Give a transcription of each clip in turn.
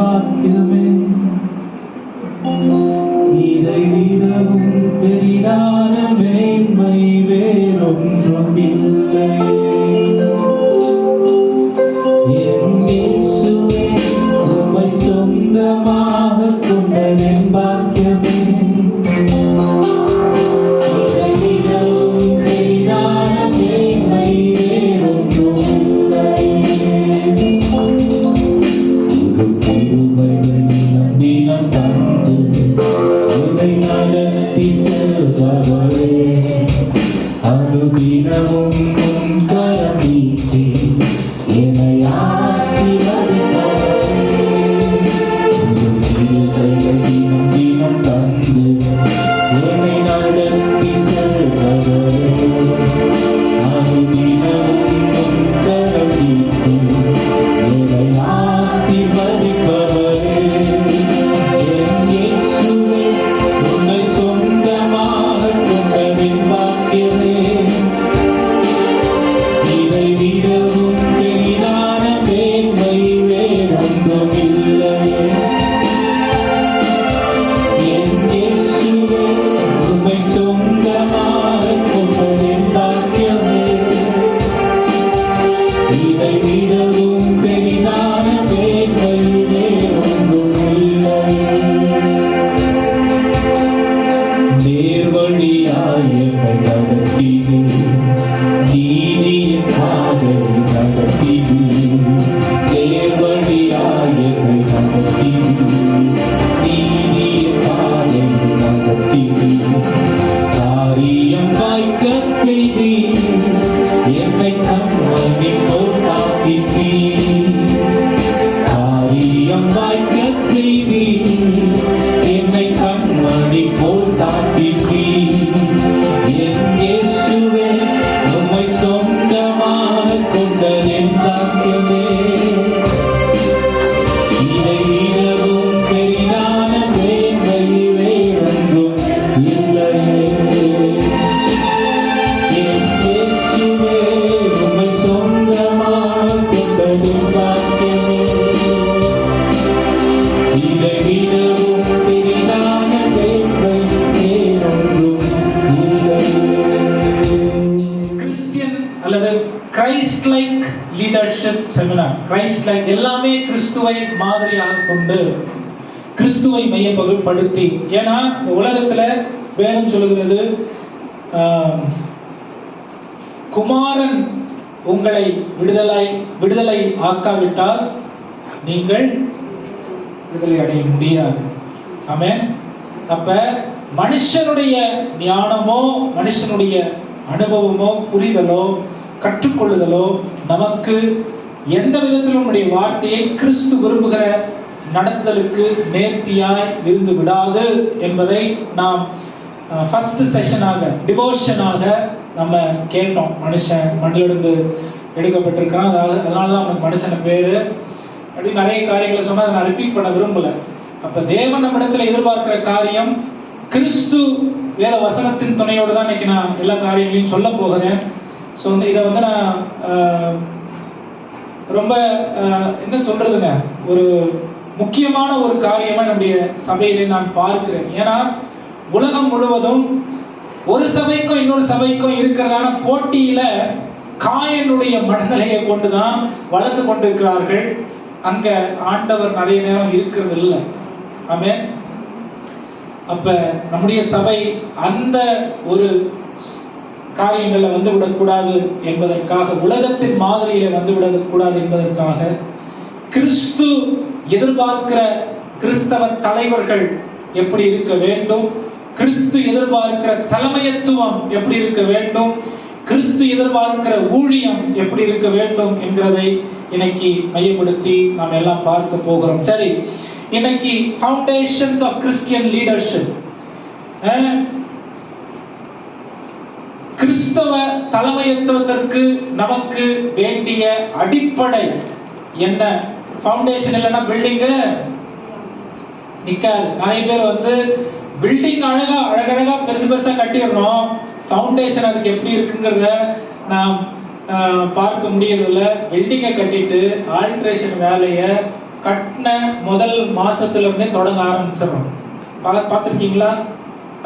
பாக்கியமே, இதை விடவும் பெரிதான மேன்மை வேறொன்றும் இல்லை. என் இயேசுவே, உம்மை சொந்தமாக கொண்டதென் பாக்கியமே, இதை விடவும் பெரிதான மேன்மை வேறொன்றும் இல்லை. புது கிருபைகள் தினம் தந்து என்னை நடத்தி செல்பவரே, அனுதினமும் உம் கரம் நீட்டி என்னை ஆசீர்வதிப்பவரே. புது கிருபைகள் தினம் தினம் தந்து என்னை நடத்தி செல்பவரே, அனுதினமும் உம் கரம் நீட்டி என்னை ஆசீர்வதிப்பவரே. என் இயேசுவே, உம்மை சொந்தமாக கொண்டதென் பாக்கியமே, இதை விடவும் பெரிதான மேன்மை வேறொன்றும் இல்லையே. என் இயேசுவே, உம்மை சொந்தமாக கொண்டதென் பாக்கியமே, இதை விடவும் பெரிதான மேன்மை வேறொன்றும் இல்லையே. நேர்வழியாய் என்னை நடத்தினீர், நீதியின் பாதையில் நடத்தினீர். நேர்வழியாய் என்னை நடத்தினீர், நீதியின் பாதையில் நடத்தினீர். காரியம் வாய்க்க செய்தீர், என்னை கண்மணி போல் காத்தினீர். காரியம் வாய்க்க செய்தீர், என்னை கண்மணி போல் காத்தினீர். என் இயேசுவே, உம்மை சொந்தமாக கொண்டதென் பாக்கியமே, இதை விடவும் பெரிதான மேன்மை வேறொன்றும் இல்லையே. என் இயேசுவே, உம்மை சொந்தமாக கொண்டதென் பாக்கியமே, இதை விடவும் பெரிதான மேன்மை வேறொன்றும் இல்லையே. கிறிஸ்டியன் அல்லது Christ like leadership seminar. Christ like எல்லாமே கிறிஸ்துவை மாதிரியாக கொண்டு கிறிஸ்துவை மையப்படுத்தி. ஏன்னா இந்த உலகத்துல வேதம் சொல்லுகிறது, குமாரன் உங்களை விடுதலை ஆக்காவிட்டால் நீங்கள் விடுதலை அடைய முடியாது. ஆமென். அப்ப மனுஷனுடைய ஞானமோ, மனுஷனுடைய அனுபவமோ, புரிதலோ, கற்றுக்கொள்ளுதலோ நமக்கு எந்த விதத்திலும் நம்முடைய வார்த்தையை கிறிஸ்து விரும்புகிற நடத்துதலுக்கு நேர்த்தியாய் இருந்து விடாது என்பதை நாம் ஃபர்ஸ்ட் செஷனாக, டிவோஷனாக நம்ம கேட்டோம். மனுஷன் மண்ணிலிருந்து எடுக்கப்பட்டிருக்கான், அதனால தான் அவனுக்கு மனுஷன பேரு அப்படின்னு நிறைய காரியங்களை சொன்னா அதை நான் ரிப்பீட் பண்ண விரும்பல. அப்ப தேவன் நம்மிடத்துல எதிர்பார்க்கிற காரியம் கிறிஸ்து வேத வசனத்தின் துணையோடு தான் இன்னைக்கு நான் எல்லா காரியங்களையும் சொல்ல போகிறேன். ஸோ இதை வந்து நான் ரொம்ப என்ன சொல்றதுங்க, ஒரு முக்கியமான ஒரு காரியமா நம்முடைய சபையிலே நான் பார்க்கிறேன். ஏன்னா உலகம் முழுவதும் ஒரு சபைக்கும் இன்னொரு சபைக்கும் இருக்கிறதான போட்டியில காயனுடைய மனநிலையை கொண்டுதான் வளர்ந்து கொண்டிருக்கிறார்கள். அங்க ஆண்டவர் நிறைய நேரம் இருக்கிறது இல்லை. ஆமென். அப்ப நம்முடைய சபை அந்த ஒரு காரியங்கள்ல வந்து விடக்கூடாது என்பதற்காக, உலகத்தின் மாதிரியில வந்து விடக்கூடாது என்பதற்காக, கிறிஸ்து எதிர்பார்க்கிற கிறிஸ்தவ தலைவர்கள் எப்படி இருக்க வேண்டும், கிறிஸ்து எதிர்பார்க்கிற தலைமைத்துவம் எப்படி இருக்க வேண்டும், கிறிஸ்து எதிர்பார்க்கிற ஊழியம் எப்படி இருக்க வேண்டும் என்கிறதை இன்னைக்கு மையப்படுத்தி நாம் எல்லாம் பார்க்க போகிறோம். சரி, இன்னைக்கு ஃபவுண்டேஷன்ஸ் ஆஃப் கிறிஸ்டியன் லீடர்ஷிப், கிறிஸ்தவ தலைமைத்துவத்திற்கு நமக்கு வேண்டிய அடிப்படை என்ன? ஃபவுண்டேஷன் இல்லைன்னா பில்டிங்கு நிக்காது. நிறைய பேர் வந்து பில்டிங் அழகழகா பெருசா கட்டிடுறோம், ஃபவுண்டேஷன் அதுக்கு எப்படி இருக்குங்கிறத நாம் பார்க்க முடியறதில்ல. பில்டிங்கை கட்டிட்டு ஆல்ட்ரேஷன் வேலையை கட்டின முதல் மாசத்துல இருந்தே தொடங்க ஆரம்பிச்சிடறோம். பார்த்துருக்கீங்களா?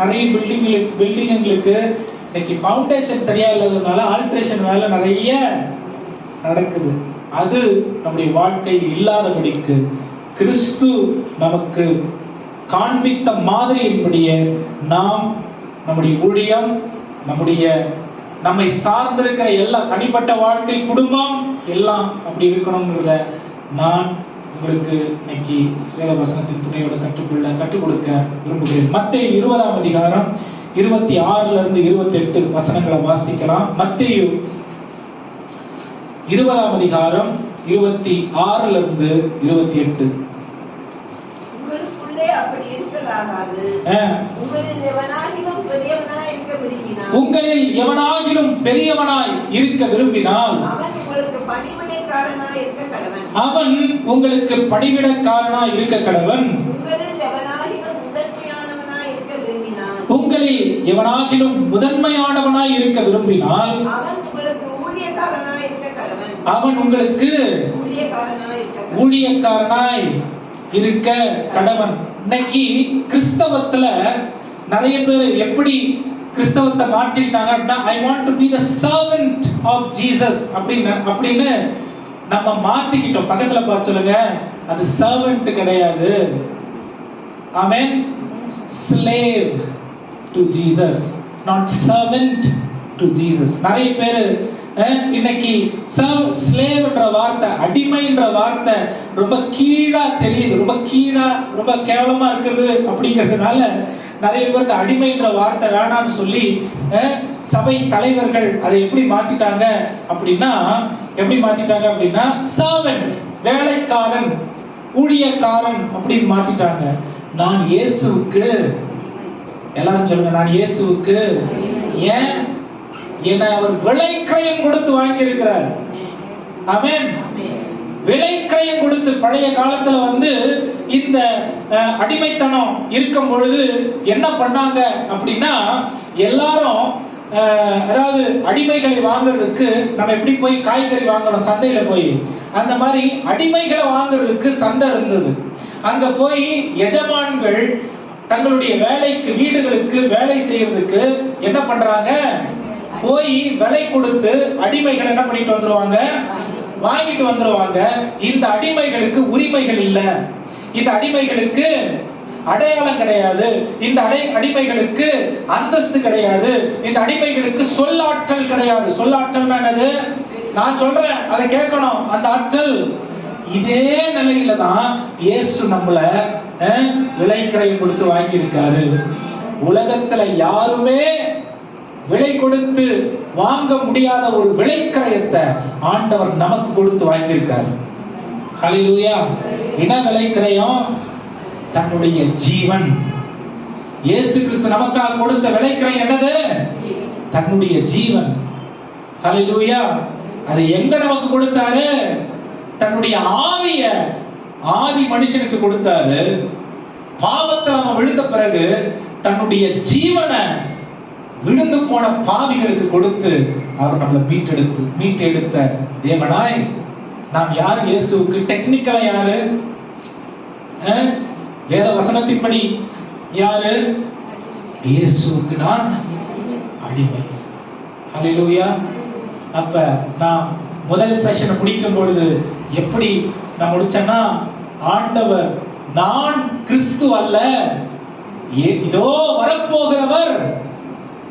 நிறைய பில்டிங்களுக்கு இன்னைக்கு ஃபவுண்டேஷன் சரியா இல்லாததுனால ஆல்ட்ரேஷன் வேலை நிறைய நடக்குது. அது நம்முடைய வாழ்க்கையில் இல்லாதபடிக்கு கிறிஸ்து நமக்கு காண்பித்த மாதிரியின்படியே நாம் நம்முடைய ஊழியம், நம்மை சார்ந்திருக்கிற எல்லா தனிப்பட்ட வாழ்க்கை, குடும்பம் எல்லாம் அப்படி இருக்கணும்ன்றத நான் உங்களுக்கு இன்னைக்கு வேத வசனத்தின் துணையோட கற்றுக் கொடுக்க விரும்புகிறேன். மத்தேயு 20ஆம் அதிகாரம் 26 இருந்து 28 வசனங்களை வாசிக்கலாம். மத்தேயு 20ஆம் அதிகாரம் 26 இருந்து 28. அப்படி இருக்கலாகாது. உங்களில் எவனாகிலும் பெரியவனாய் இருக்க விரும்பினால் அவன் உங்களுக்கு பணிவிடைக்காரனாய் இருக்க கடவன். உங்களில் எவனாகிலும் முதன்மையானவனாய் இருக்க விரும்பினால் அவன் உங்களுக்கு ஊழியக்காரனாய் இருக்க கடவன். இன்னைக்கு கிறிஸ்தவத்துல நிறைய பேர் எப்படி கிறிஸ்தவத்தை மாற்றிட்டாங்க அப்படின்னா, I want to be the servant of Jesus அப்படின்னு நம்ம மாத்திக்கிட்டோம். பக்கத்துல பார்த்து சொல்லுங்க, அது சர்வன்ட் கிடையாது. Amen. Slave to Jesus, not servant to Jesus. நிறைய பேர் இன்னைக்கு ஸ்லேவ்ன்ற வார்த்தை, அடிமைன்ற வார்த்தை ரொம்ப கீழா தெரியுது, ரொம்ப கேவலமா இருக்கிறது. அப்படிங்கிறதுனால நிறைய பேருக்கு அடிமைன்ற வார்த்தை வேணாம்னு சொல்லி சபை தலைவர்கள் அதை எப்படி மாத்திட்டாங்க அப்படின்னா சர்வன்ட், வேலைக்காரன், ஊழியக்காரன் அப்படின்னு மாத்திட்டாங்க. நான் இயேசுவுக்கு, எல்லாரும் சொல்லுங்க, நான் இயேசுவுக்கு. ஏன்? என அவர் விலைக்கிரயம் கொடுத்து வாங்கி இருக்கிறார். ஆமென். விலைக்கிரயம் கொடுத்து. பழைய காலத்துல இந்த அடிமைத்தனம் இருக்கும் பொழுது என்ன பண்ணாங்க அப்படின்னா, எல்லாரும் அதாவது அடிமைகளை வாங்குறதுக்கு நம்ம எப்படி போய் காய்கறி வாங்குறோம் சந்தையில போய், அந்த மாதிரி அடிமைகளை வாங்குறதுக்கு சந்தை இருந்தது. அங்க போய் எஜமான்கள் தங்களுடைய வேலைக்கு, வீடுகளுக்கு வேலை செய்யறதுக்கு என்ன பண்றாங்க, போய் விலை கொடுத்து அடிமைகள் என்ன பண்ணிட்டு வந்துருவாங்க, வாங்கிட்டு வந்துருவாங்க. இந்த அடிமைகளுக்கு உரிமைகள் இல்ல, இந்த அடிமைகளுக்கு அடையாளம் கிடையாது, இந்த அடிமைகளுக்கு அந்தஸ்து கிடையாது, இந்த அடிமைகளுக்கு சொல்லாற்றல் கிடையாது. சொல்லாற்றல் என்னது? நான் சொல்றேன் அதை கேட்கணும், அந்த ஆற்றல். இதே நிலையில தான் இயேசு நம்மள விலைக்கிரயம் கொடுத்து வாங்கி இருக்காரு. உலகத்துல யாருமே விலை கொடுத்து வாங்க முடியாத ஒரு விலைக்கிரயத்தை ஆண்டவர் நமக்கு கொடுத்து வாங்கியிருக்காரு. ஹல்லேலூயா. என்ன விலைக்கிரயம்? தன்னுடைய ஜீவன். இயேசு கிறிஸ்து நமக்காக கொடுத்த விலைக்கிரயம் என்னது? தன்னுடைய ஜீவன். ஹல்லேலூயா. அது எங்க நமக்கு கொடுத்தாரு? தன்னுடைய ஆவிய ஆதி மனுஷனுக்கு கொடுத்தாரு. பாவத்தில் அவன் விழுந்த பிறகு தன்னுடைய ஜீவனை விழுந்து போன பாவிகளுக்கு கொடுத்து அவர் நம்மளை மீட்டெடுத்த தேவனாய் நாம் யார்? இயேசுவுக்கு. டெக்னிக்கலா யாரு? வேத வசனத்தின்படி யாரு? இயேசுவுக்கு நான் அடிமை. ஹல்லேலூயா. அப்ப நான் முதல் செஷனை முடிக்கும் பொழுது எப்படி நான் முடிச்சேன்னா, ஆண்டவர் நான் கிறிஸ்து அல்ல, இதோ வரப்போகிறவர்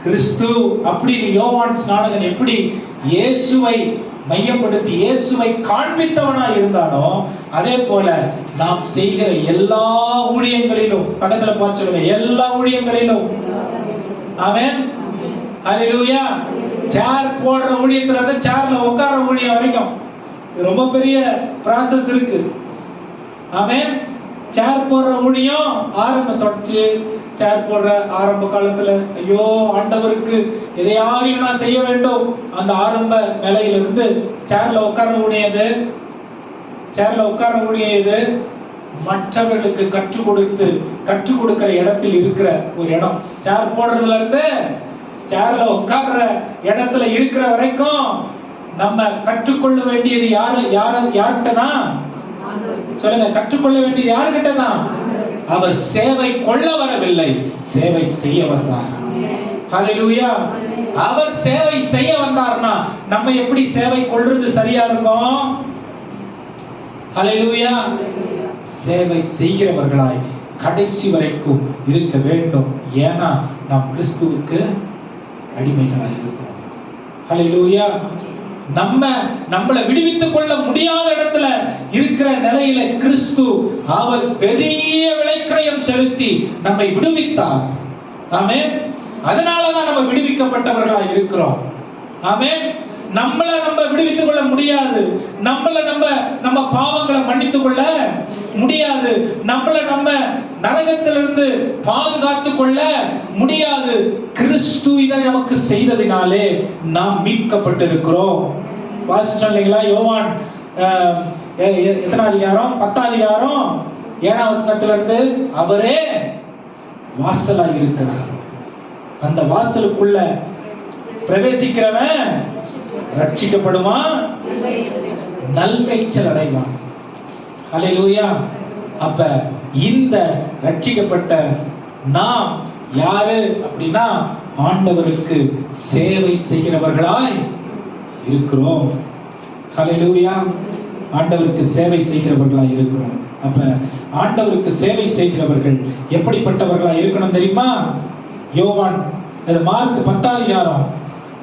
கிறிஸ்து அப்படின்னு யோவான் ஸ்நானகன் எப்படி இயேசுவை மையப்படுத்தி இயேசுவை காண்பித்தவனாய் இருந்தானோ, அதே போல நாம் செய்கிற எல்லா ஊழியங்களிலும், பக்கத்துல பார்த்து சொல்லுங்க, எல்லா ஊழியங்களிலும். ஆமென். ஹல்லேலூயா. சேர் போடுற ஊழியத்துல இருந்து சேர்ல உட்கார ஊழியம் வரைக்கும் ரொம்ப பெரிய ப்ராசஸ் இருக்கு. ஆமென். சேர் போடுற ஊழியம் ஆரம்ப தொடச்சு சேர் போடுற ஆரம்ப காலத்துல ஐயோ ஆண்டவருக்கு எதையாவது நான் செய்ய வேண்டும், அந்த ஆரம்ப நிலையிலிருந்து சேர்ல உட்கார ஊழியது மற்றவர்களுக்கு கற்றுக் கொடுக்கிற இடத்தில் இருக்கிற ஒரு இடம். சேர் போடுறதுல இருந்து சேர்ல உட்கார்ற இடத்துல இருக்கிற வரைக்கும் நம்ம கற்றுக்கொள்ள வேண்டியது யார்கிட்ட தான்? சொல்லுங்க, கற்றுக்கொள்ள வேண்டியது யாருக்கிட்ட தான்? அவர் சேவை கொள்ள வரவில்லை, சேவை செய்ய வந்தார். ஹல்லேலூயா. அவர் சேவை செய்ய வந்தார்னா நம்ம எப்படி சேவை கொள்றது சரியா இருக்கும்? ஹல்லேலூயா. சேவை செய்கிறவர்களாய் கடைசி வரைக்கும் இருக்க வேண்டும். ஏன்னா நாம் கிறிஸ்துவுக்கு அடிமைகளாய் இருக்கிறோம். ஹல்லேலூயா. நம்மளை விடுவித்துக் கொள்ள முடியாத இடத்துல இருக்கிற நிலையில கிறிஸ்து அவர் பெரிய விலைக்கிரயம் செலுத்தி நம்மை விடுவித்தார். ஆமென். அதனாலதான் நம்ம விடுவிக்கப்பட்டவர்களாய் இருக்கிறோம். ஆமென். நம்மளை நம்ம விடுவித்துக் கொள்ள முடியாது. நம்ம பாவங்களை மன்னித்துக் கொள்ள முடியாது. நம்ம நரகத்திலிருந்து பாதுகாத்துக் கொள்ள முடியாது. கிறிஸ்து இதை நமக்கு செய்ததினாலே நாம் மீட்கப்பட்டிருக்கிறோம். வாசிச்சோம் இல்லைங்களா? யோவான் எத்தனாம் அதிகாரம்? 10ஆம் அதிகாரம் 7ஆம் வசனத்திலிருந்து அவரே வாசலாய் இருக்கிறார். அந்த வாசலுக்குள்ள பிரவேசிக்கிறவன் ரட்சிக்கப்படுவான், நல்மைச்சல் அடைவான். ஹல்லேலூயா. அப்ப இந்த ரட்சிக்கப்பட்ட நாம் யாரு அப்படின்னா ஆண்டவருக்கு சேவை செய்கிறவர்களாய் இருக்கிறோம். ஹல்லேலூயா. ஆண்டவருக்கு சேவை செய்கிறவர்களாய் இருக்கிறோம். அப்ப ஆண்டவருக்கு சேவை செய்கிறவர்கள் எப்படிப்பட்டவர்களாய் இருக்கணும் தெரியுமா? யோவான் மார்க் 10ஆம் அதிகாரம்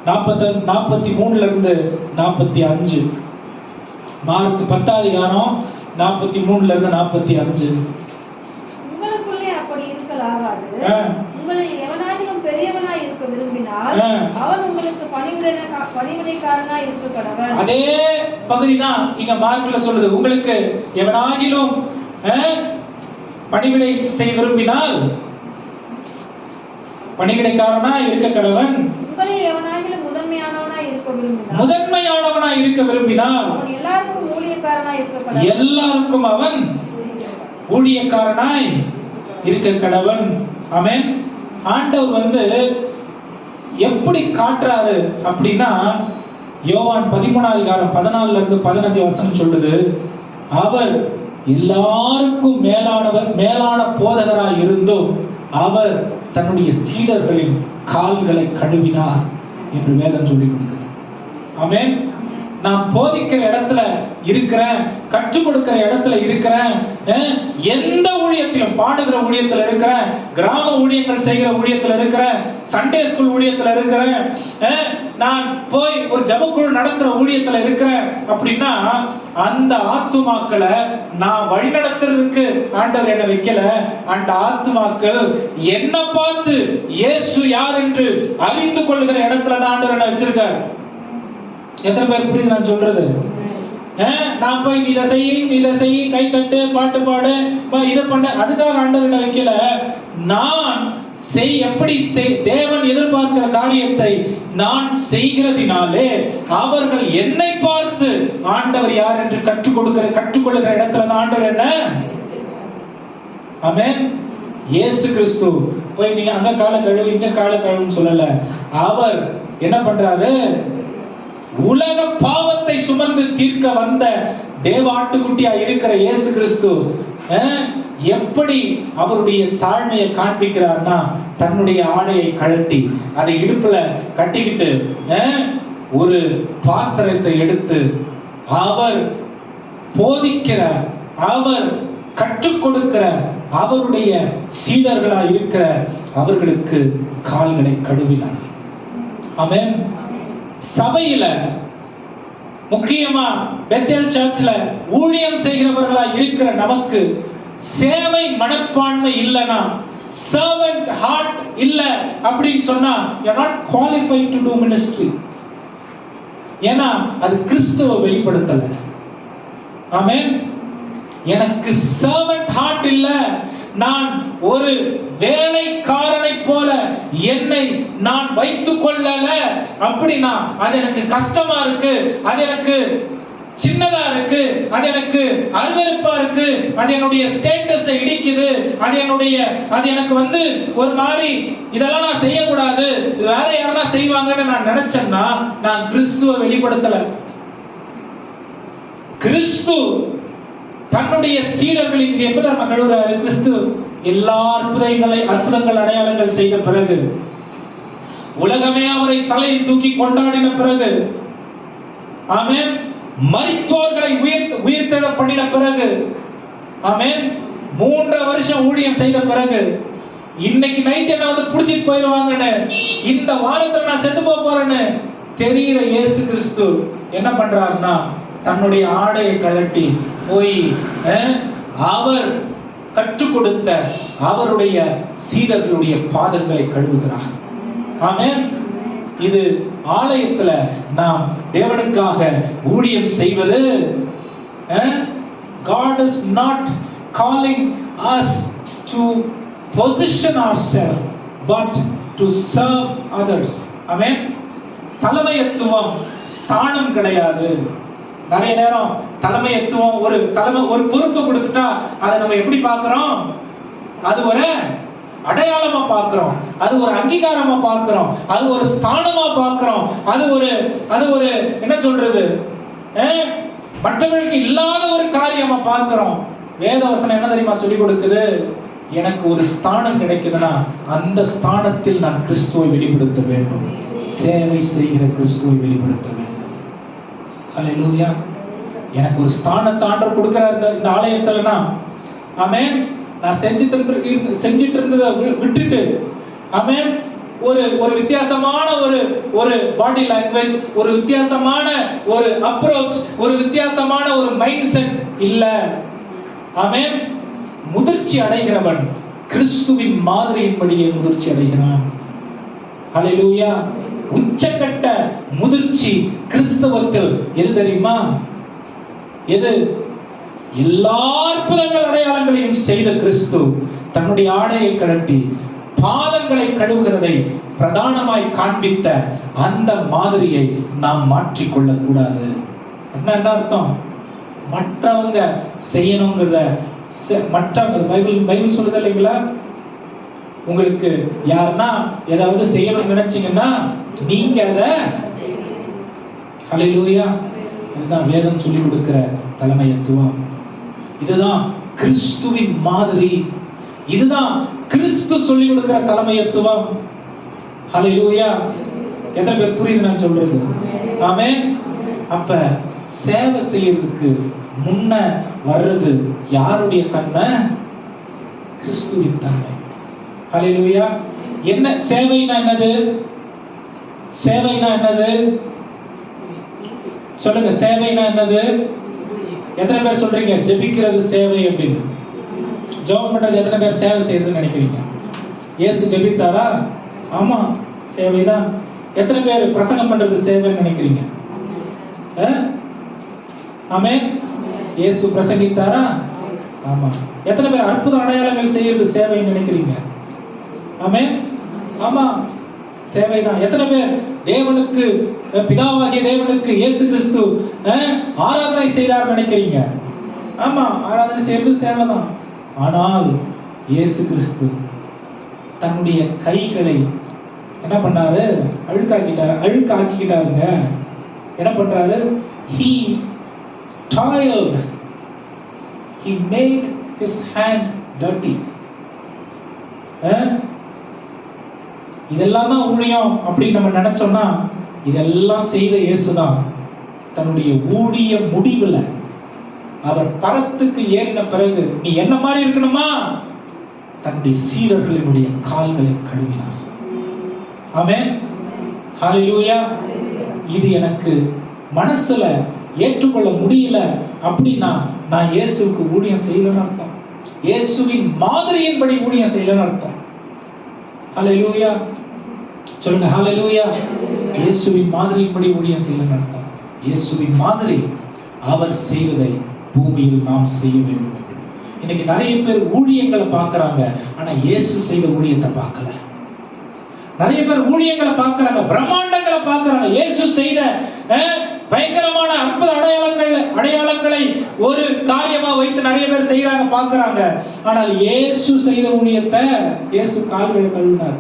43 இருந்து 45. மார்க் 10ஆம் அதிகாரம் 43 இருந்து 45. உங்களுக்குள்ளே அப்படி இருக்கலாகாது. உங்களில் எவனாகிலும் பெரியவனாய் இருக்க விரும்பினால் அவன் உங்களுக்கு பணிவிடைக்காரனாய் இருக்க கடவன். அதே பகுதி தான் இங்க மார்க்ல சொல்லுது. உங்களுக்கு எவனாகிலும் பணிவிடை செய்ய விரும்பினால் பணிவிடைக்காரனாய் இருக்க கடவன். உங்களில் எவனாகிலும் முதன்மையானவனாய் இருக்க விரும்பினால் அவன் எல்லாருக்கும் ஊழியக்காரனாய் இருக்க கடவன். எல்லாருக்கும் அவன் ஊழியக்காரனாய் இருக்க கடவன். ஆமென். ஆண்டவர் எப்படி காட்டுறாரு அப்படின்னா யோவான் 13ஆம் அதிகாரம் 14 இருந்து 15 வசனம் சொல்லுது. அவர் எல்லாருக்கும் மேலான போதகராய் இருந்தும் அவர் தன்னுடைய சீடர்களின் கால்களை கழுவினார் என்று வேதம் சொல்லி கொடுக்கிறது. ஆமென். நான் போதிக்கிற இடத்துல இருக்கிறேன், கற்றுக் கொடுக்கிற இடத்துல இருக்கிறேன், எந்த ஊழியத்திலும், பாடுகிற ஊழியத்தில் இருக்கிறேன், கிராம ஊழியங்கள் செய்கிற ஊழியத்தில் இருக்கிறேன், சண்டே ஸ்கூல் ஊழியத்தில் இருக்கிறேன், நான் போய் ஒரு ஜெபக்குழு நடத்துற ஊழியத்தில் இருக்கிறேன் அப்படின்னா அந்த ஆத்துமாக்களை நான் வழிநடத்துறதுக்கு ஆண்டவர் என்ன வைக்கல. அந்த ஆத்துமாக்கள் என்ன பார்த்து இயேசு யார் என்று அறிந்து கொள்ளுகிற இடத்துல தான் ஆண்டவர் என்ன வச்சிருக்கார். எத்தனை பேர் புரியுது நான் சொல்றது? நான் போய் நீ இதை செய், கை தட்டு, பாட்டு பாடு, இதை பண்ண, அதுக்காக ஆண்டவர் என்ன வைக்கல. நான் எப்படி தேவன் எதிர்பார்க்கிற காரியத்தை நான் செய்கிறதினாலே அவர்கள் என்னை பார்த்து ஆண்டவர் யார் என்று கற்றுக்கொள்ளுகிற இடத்துல தான் ஆண்டவர் என்ன. ஆமென். இயேசு கிறிஸ்து போய் நீங்க அங்க கால கழுவு இங்க கால கழுவுன்னு சொல்லல. அவர் என்ன பண்றாரு? உலக பாவத்தை சுமந்து தீர்க்க வந்த தேவ ஆட்டுக்குட்டியா இருக்கிற இயேசு கிறிஸ்து எப்படி அவருடைய தாழ்மையை காண்பிக்கிறார்னா தன்னுடைய ஆடையை கழட்டி அதை இடுப்புல கட்டிக்கிட்டு ஒரு பாத்திரத்தை எடுத்து அவர் போதிக்கிற, அவர் கற்றுக் கொடுக்கிற அவருடைய சீடர்களா இருக்கிற அவர்களுக்கு கால்களை கழுவினார். ஆமென். சபையில முக்கியமா பெத்தேல் சர்ச்ல ஊழியம் செய்கிறவர்களா இருக்கிற நமக்கு சேவை மனப்பான்மை இல்லனா, சர்வன்ட் ஹார்ட் இல்ல அப்படின்னு சொன்னா you are not qualified to do ministry. ஏன்னா அது கிறிஸ்துவை வெளிப்படுத்தல. ஆமென். எனக்கு சர்வன்ட் ஹார்ட் இல்ல, நான் ஒரு வேலைக்காரனை போல என்னை நான் வைத்துக் கொள்ளல அப்படின்னா அது எனக்கு கஷ்டமா இருக்கு, அது எனக்கு சின்னதா இருக்கு, அது எனக்கு அருவருப்பா இருக்கு, அது என்னுடைய ஸ்டேட்டஸை இடிக்குது, அது எனக்கு ஒரு மாதிரி இதெல்லாம் நான் செய்யக்கூடாது, இது வேற யாரா செய்வாங்கன்னு நான் நினைச்சேன்னா நான் கிறிஸ்துவை வெளிப்படுத்தல. கிறிஸ்து தன்னுடைய சீடர்கள் இது எப்படி நம்ம கழுவுறாரு? கிறிஸ்து எல்லா அற்புதங்கள் அடையாளங்கள் செய்த பிறகு, உலகமே அவரை தலையில் தூக்கி கொண்டாடின பிறகு, ஆமென், மரித்தோர்களை உயிர்த்தெழ பண்ணின பிறகு, ஆமென், 3 வருஷம் ஊழியம் செய்த பிறகு, இன்னைக்கு நைட் என்ன வந்து புடிச்சிட்டு போயிடுவாங்கன்னு, இந்த வாரத்துல நான் செத்து போறேன்னு தெரிகிற இயேசு கிறிஸ்து என்ன பண்றாருன்னா, தன்னுடைய ஆடையை கழட்டி போய் அவர் கற்றுக் கொடுத்த அவருடைய சீடர்களுடைய பாதங்களை கழுவுகிறார். ஆமென். இது ஆலயத்துல நாம் தேவனுக்காக ஊழியம் செய்வது, God is not calling us to position ourselves but to serve others. ஆமென். தலைமைத்துவம் ஸ்தானம் கிடையாது. நிறைய நேரம் தலைமைத்துவம் ஒரு பொறுப்பை கொடுத்துட்டா அதை நம்ம எப்படி பார்க்கிறோம்? அது ஒரு அடையாளமா பார்க்கிறோம், அது ஒரு அங்கீகாரமா பார்க்கிறோம், அது ஒரு ஸ்தானமா பார்க்கிறோம், அது ஒரு என்ன சொல்றது, மற்றவர்களுக்கு இல்லாத ஒரு காரியமா பார்க்கிறோம். வேதவசனம் என்ன தெரியுமா சொல்லி கொடுக்குது? எனக்கு ஒரு ஸ்தானம் கிடைக்குதுன்னா அந்த ஸ்தானத்தில் நான் கிறிஸ்துவை வெளிப்படுத்த வேண்டும், சேவை செய்கிற கிறிஸ்துவை வெளிப்படுத்த வேண்டும். ஹல்லேலூயா. எனக்கு ஒரு ஸ்தானத்தை ஆண்டவர் கொடுக்கிறார் இந்த ஆலயத்துலனா, ஆமென், நான் செஞ்சிட்டு இருந்ததை விட்டுட்டு, ஆமென், ஒரு வித்தியாசமான ஒரு பாடி லாங்குவேஜ், ஒரு வித்தியாசமான ஒரு அப்ரோச், ஒரு வித்தியாசமான ஒரு மைண்ட் செட் இல்ல. ஆமென். முதிர்ச்சி அடைகிறவன் கிறிஸ்துவின் மாதிரியின்படியே முதிர்ச்சி அடைகிறான். ஹல்லேலூயா. உச்சக்கட்ட முதிர்ச்சி கிறிஸ்தவத்தில் எது தெரியுமா? எது? எல்லா அற்புதங்கள் அடையாளங்களையும் செய்த கிறிஸ்து தன்னுடைய ஆடையை கழட்டி பாதங்களை கழுவுகிறதை பிரதானமாய் காண்பித்த அந்த மாதிரியை நாம் மாற்றிக்கொள்ள கூடாது. என்ன அர்த்தம்? மற்றவங்க செய்யணுங்கிறத பைபிள் சொல்லுது இல்லைங்களா? உங்களுக்கு யாருன்னா ஏதாவது செய்யணும்னு நினைச்சீங்கன்னா நீங்க அதை, ஹல்லேலூயா, இதுதான் வேதம் சொல்லி கொடுக்கிற தலைமைத்துவம். இதுதான் கிறிஸ்துவின் மாதிரி, இதுதான் கிறிஸ்து சொல்லி கொடுக்கிற தலைமைத்துவம். ஹல்லேலூயா. எத்தனை பேர் புரியுது நான் சொல்றது? ஆமென். அப்ப சேவை செய்யறதுக்கு முன்ன வர்றது யாருடைய தன்மை? கிறிஸ்துவின் தன்மை. ஹல்லேலூயா. என்ன சேவைனா என்னது? சேவைனா என்னது? சொல்லுங்க, சேவைனா என்னது? எத்தனை பேர் சொல்றீங்க ஜெபிக்கிறது சேவை அப்படின்னு? ஜெபம் பண்றது எத்தனை பேர் சேவை செய்யறதுன்னு நினைக்கிறீங்க? இயேசு ஜெபித்தாரா? ஆமா, சேவைதான். எத்தனை பேர் பிரசங்கம் பண்றது சேவைன்னு நினைக்கிறீங்க? ஆமென். இயேசு பிரசங்கித்தாரா? ஆமா. எத்தனை பேர் அற்புத அடையாளங்கள் செய்யறது சேவைன்னு நினைக்கிறீங்க? ஆமென். ஆமா, சேவைதான். எத்தனை பேர் தேவனுக்கு, பிதாவாகிய தேவனுக்கு இயேசு கிறிஸ்து ஆராதனை செய்தார் நினைக்கிறீங்க? ஆமா, ஆராதனை செய்யறது சேவைதான். ஆனால் இயேசு கிறிஸ்து தன்னுடைய கைகளை என்ன பண்ணாரு? அழுக்காக்கிட்டாருங்க. என்ன பண்றாரு? he toiled, he made his hand dirty. இதெல்லாம் தான் ஊழியம் அப்படின்னு நம்ம நினைச்சோம்னா, இதெல்லாம் செய்த இயேசுதான் தன்னுடைய ஊழிய முடிவுல அவர் பரத்துக்கு ஏறின பிறகு, நீ என்ன மாதிரி இருக்கணுமா, தன்னுடைய சீடர்களினுடைய கால்களை கழுவினார். ஆமென். ஹல்லேலூயா. இது எனக்கு மனசுல ஏற்றுக்கொள்ள முடியல அப்படின்னா நான் இயேசுவுக்கு ஊழியம் செய்யலன்னு அர்த்தம். இயேசுவின் மாதிரியின்படி ஊழியம் செய்யலன்னு அர்த்தம். ஹல்லேலூயா. சொல்லுங்க, ஹல்லேலூயா. இயேசுவின் மாதிரியின்படி ஊழியம் செய்யலன்னு அர்த்தம். இயேசுவின் மாதிரி அவர் செய்ததை பூமியில் நாம் செய்ய வேண்டும். இன்னைக்கு நிறைய பேர் ஊழியங்களை பார்க்கறாங்க, ஆனா இயேசு செய்த ஊழியத்தை பார்க்கல. நிறைய பேர் ஊழியங்களை பார்க்கறாங்க, பிரம்மாண்டங்களை பார்க்கறாங்க, இயேசு செய்த பயங்கரமான அற்புத அடையாளங்களை ஒரு காரியமா வைத்து நிறைய பேர் செய்யறாங்க, பார்க்கறாங்க. ஆனால் இயேசு செய்த ஊழியத்தை, இயேசு கால்களை கழுவினார்.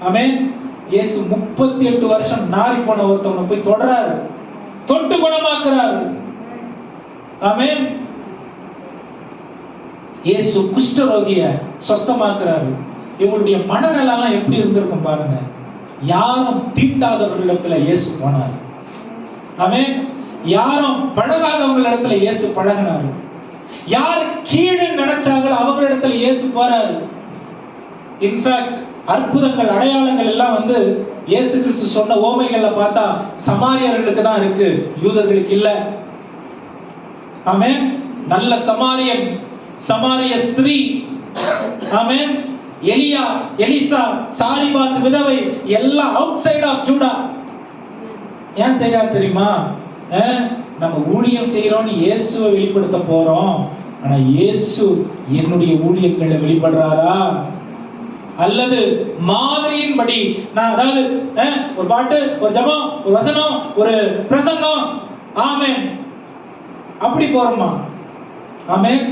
ஆமென். இயேசு 38 வருஷம் நாரி போன ஒருத்தவனை போய் தொடறாரு, தொட்டு குணமாக்குறாரு. ஆமென். இயேசு குஷ்டரோகிய சொஸ்தமாக்குறாரு. இவங்களுடைய மனநலம் எப்படி இருந்திருக்கும் பாருங்க. யாரும் தீண்டாதவர்களிடத்துல இயேசு போனார். ஆமென். யாரும் பழகாதவங்களிடத்துல இயேசு பழகினார். யார் கீழே நினைச்சாங்களோ அவங்களிடத்துல இயேசு போறாரு. இன்ஃபேக்ட் அற்புதங்கள் அடையாளங்கள் எல்லாம் வந்து இயேசு கிறிஸ்து சொன்ன ஓமைகள்ல பார்த்தா சமாரியர்களுக்கு தான் இருக்கு, யூதர்களுக்கு இல்ல. ஆமென். நல்ல சமாரியன், சமாரிய ஸ்திரீ, ஆமென், எலியா, எலிசா, சாரிபாத் விதவை எல்லாம் அவுட் சைடு ஆஃப் ஜூடா. ஏன் செய்யறாரு தெரியுமா? நம்ம ஊழியம் செய்யறோம்னு இயேசுவை வெளிப்படுத்த போறோம். ஆனா இயேசு என்னுடைய ஊழியங்களை வெளிப்படுறாரா? அல்லது மாதிரியின்படி நான், அதாவது ஒரு பாட்டு, ஒரு ஜெபம், ஒரு வசனம், ஒரு பிரசங்கம், ஆமென், அப்படி போறோமா? ஆமென்.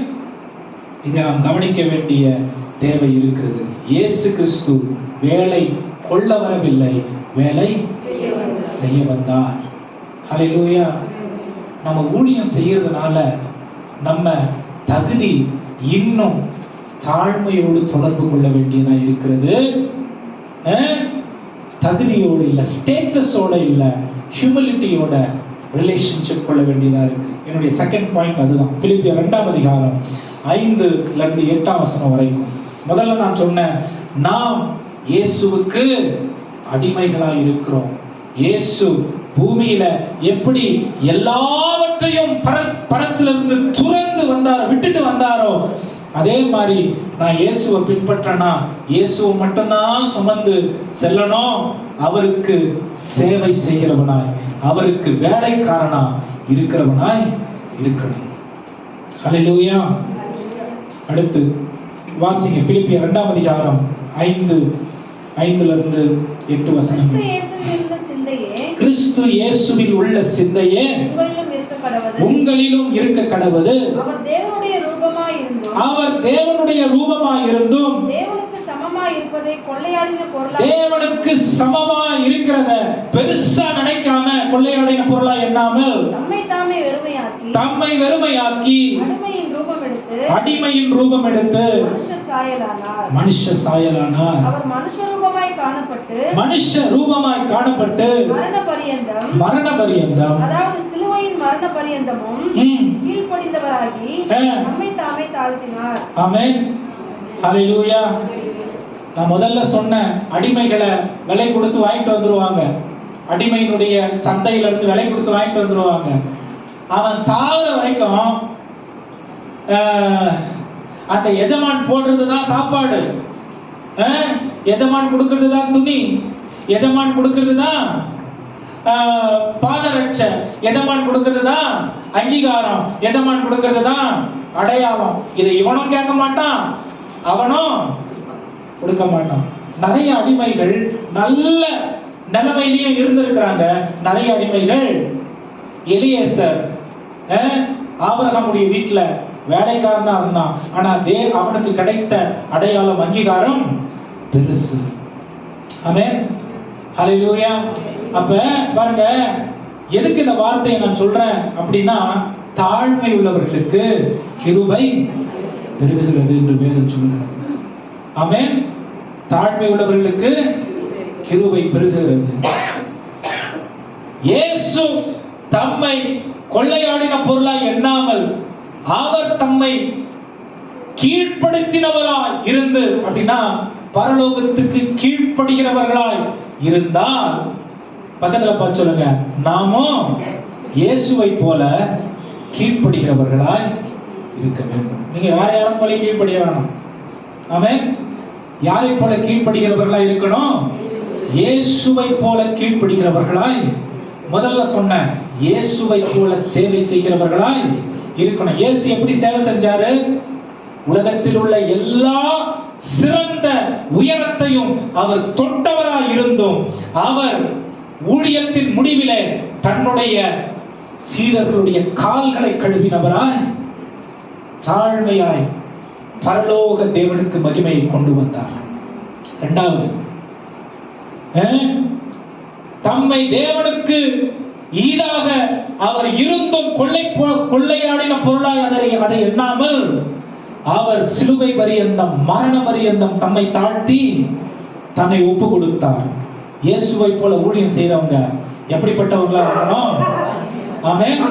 இதை நாம் கவனிக்க வேண்டிய தேவை இருக்கிறது. இயேசு கிறிஸ்து வேலை கொள்ள வரவில்லை, வேலை செய்ய வந்தார். ஹல்லேலூயா. நம்ம ஊழியம் செய்யறதுனால நம்ம தகுதி இன்னும் தாழ்மையோடு தொடர்பு கொள்ள வேண்டியதா இருக்கிறது. தகுதியோடு இல்ல, ஸ்டேட்டஸோட இல்ல, ஹியூமிலிட்டியோட ரிலேஷன்ஷிப் கொள்ள வேண்டியதா இருக்கு. என்னுடைய செகண்ட் பாயிண்ட் அதுதான். பிலிப்பியர் 2ஆம் அதிகாரம் 5ல இருந்து 8ஆம் வசனம் வரைக்கும். முதல்ல நான் சொன்னேன், நாம் இயேசுவுக்கு அடிமைகளா இருக்கிறோம். இயேசு பூமியில எப்படி எல்லாவற்றையும் பரத்திலிருந்து துறந்து வந்தாரோ, விட்டுட்டு வந்தாரோ, அதே மாதிரி நான் இயேசுவை பின்பற்றனா இயேசுவை மட்டும்தான் சுமந்து செல்லணும். அவருக்கு சேவை செய்கிறவனாய், அவருக்கு வேலைக்காரனா இருக்கிறவனாய் இருக்கணும். ஹல்லேலூயா. அடுத்து வாசிங்க பிலிப்பியர் 2ஆம் அதிகாரம் 5ல இருந்து 8 வசனங்கள். கிறிஸ்து இயேசுவில் உள்ள சிந்தையே உங்களிலும் இருக்க கடவது. அவர் தேவனுடைய ரூபமாய் இருந்தும் தேவனுக்கு சமமாய் இருக்கிறத பெருசா நினைக்காம, கொள்ளையாடின பொருளா எண்ணாமல் தம்மை வெறுமையாக்கி அடிமையின் ரூபம் எடுத்து மனுஷ சாயலானார். அவர் மனுஷ ரூபமாய் காணப்பட்டு மரண பரியந்தம், அதாவது சிலுவையின் மரண பரியந்தமும் கீழ்ப்படிந்தவராகி நம்மை தாமே தாழ்த்தினார். ஆமென். ஹல்லேலூயா. நான் முதல்ல சொன்ன அடிமைகளை விலை கொடுத்து வாங்கிட்டு வந்துருவாங்க. அடிமையினுடைய சந்தையில இருந்து விலை கொடுத்து வாங்கிட்டு வந்துருவாங்க. அவன் சாகுற வரைக்கும் அந்த எஜமான் போடுறதுதான் சாப்பாடு, எஜமான் கொடுக்கிறது தான் துணி, எஜமான் கொடுக்கிறது தான் பாதரட்சை, எஜமான் கொடுக்கிறது தான் அங்கீகாரம், எஜமான் கொடுக்கிறது தான் அடையாளம். இதை இவனும் கேட்க மாட்டான், அவனும் கொடுக்க மாட்டான். நிறைய அடிமைகள் நல்ல நிலைமையிலேயே இருந்திருக்கிறாங்க. நிறைய அடிமைகள், எலியேசர் ஆபிரகாமுடைய வீட்டுல வேலைக்காரனா இருந்தான். ஆனா அவனுக்கு கிடைத்த அடையாளம், அங்கீகாரம் பெருசு. ஆமென். ஹல்லேலூயா. அப்ப பாருங்க, எதுக்கு இந்த வார்த்தையை நான் சொல்றேன் அப்படின்னா, தாழ்மை உள்ளவர்களுக்கு கிருபை பெருகுகிறது என்று வேதம் சொல்கிறது. ஆமென். தாழ்மை உள்ளவர்களுக்கு கிருபை பெருகுகிறது. இயேசு தம்மை கொள்ளையாடின பொருளாய் எண்ணாமல் அவர் தம்மை கீழ்ப்படுத்தினவராய் இருந்து, அப்படின்னா பரலோகத்துக்கு கீழ்ப்படுகிறவர்களாய் இருந்தால், பக்கத்துல பார்த்து சொல்லுங்க, நாமும் இயேசுவை போல கீழ்ப்படுகிறவர்களாய் இருக்க வேண்டும். நீங்க வேற யாரும் போல கீழ்ப்படிய வேணாம். ஆமென். யாரை போல கீழ்ப்படுகிறவர்களாய் இருக்கணும்? இயேசுவை போல கீழ்ப்படுகிறவர்களாய். முதல்ல சொன்ன இயேசுவை போல சேவை செய்கிறவர்களாய் இருக்கணும். இயேசு எப்படி சேவை செஞ்சாரு? உலகத்தில் உள்ள எல்லா சிறந்த உயரத்தையும் அவர் தொட்டவராய் இருந்தும், அவர் ஊழியத்தின் முடிவிலே தன்னுடைய சீடர்களுடைய கால்களை கழுவினவராய் தாழ்மையாய் பரலோக தேவனுக்கு மகிமையை கொண்டு வந்தார். இரண்டாவது, தம்மை தேவனுக்கு ஈடாக அவர் இருந்தும் கொள்ளையாடின பொருளாய் அதை எண்ணாமல் அவர் சிலுவை பரியந்தம், மரண பரியந்தம் தம்மை தாழ்த்தி தன்னை ஒப்பு கொடுத்தார். இயேசுவை போல ஊழியம் செய்றவங்க எப்படிப்பட்டவர்களா இருக்கணும்? ஆமென்.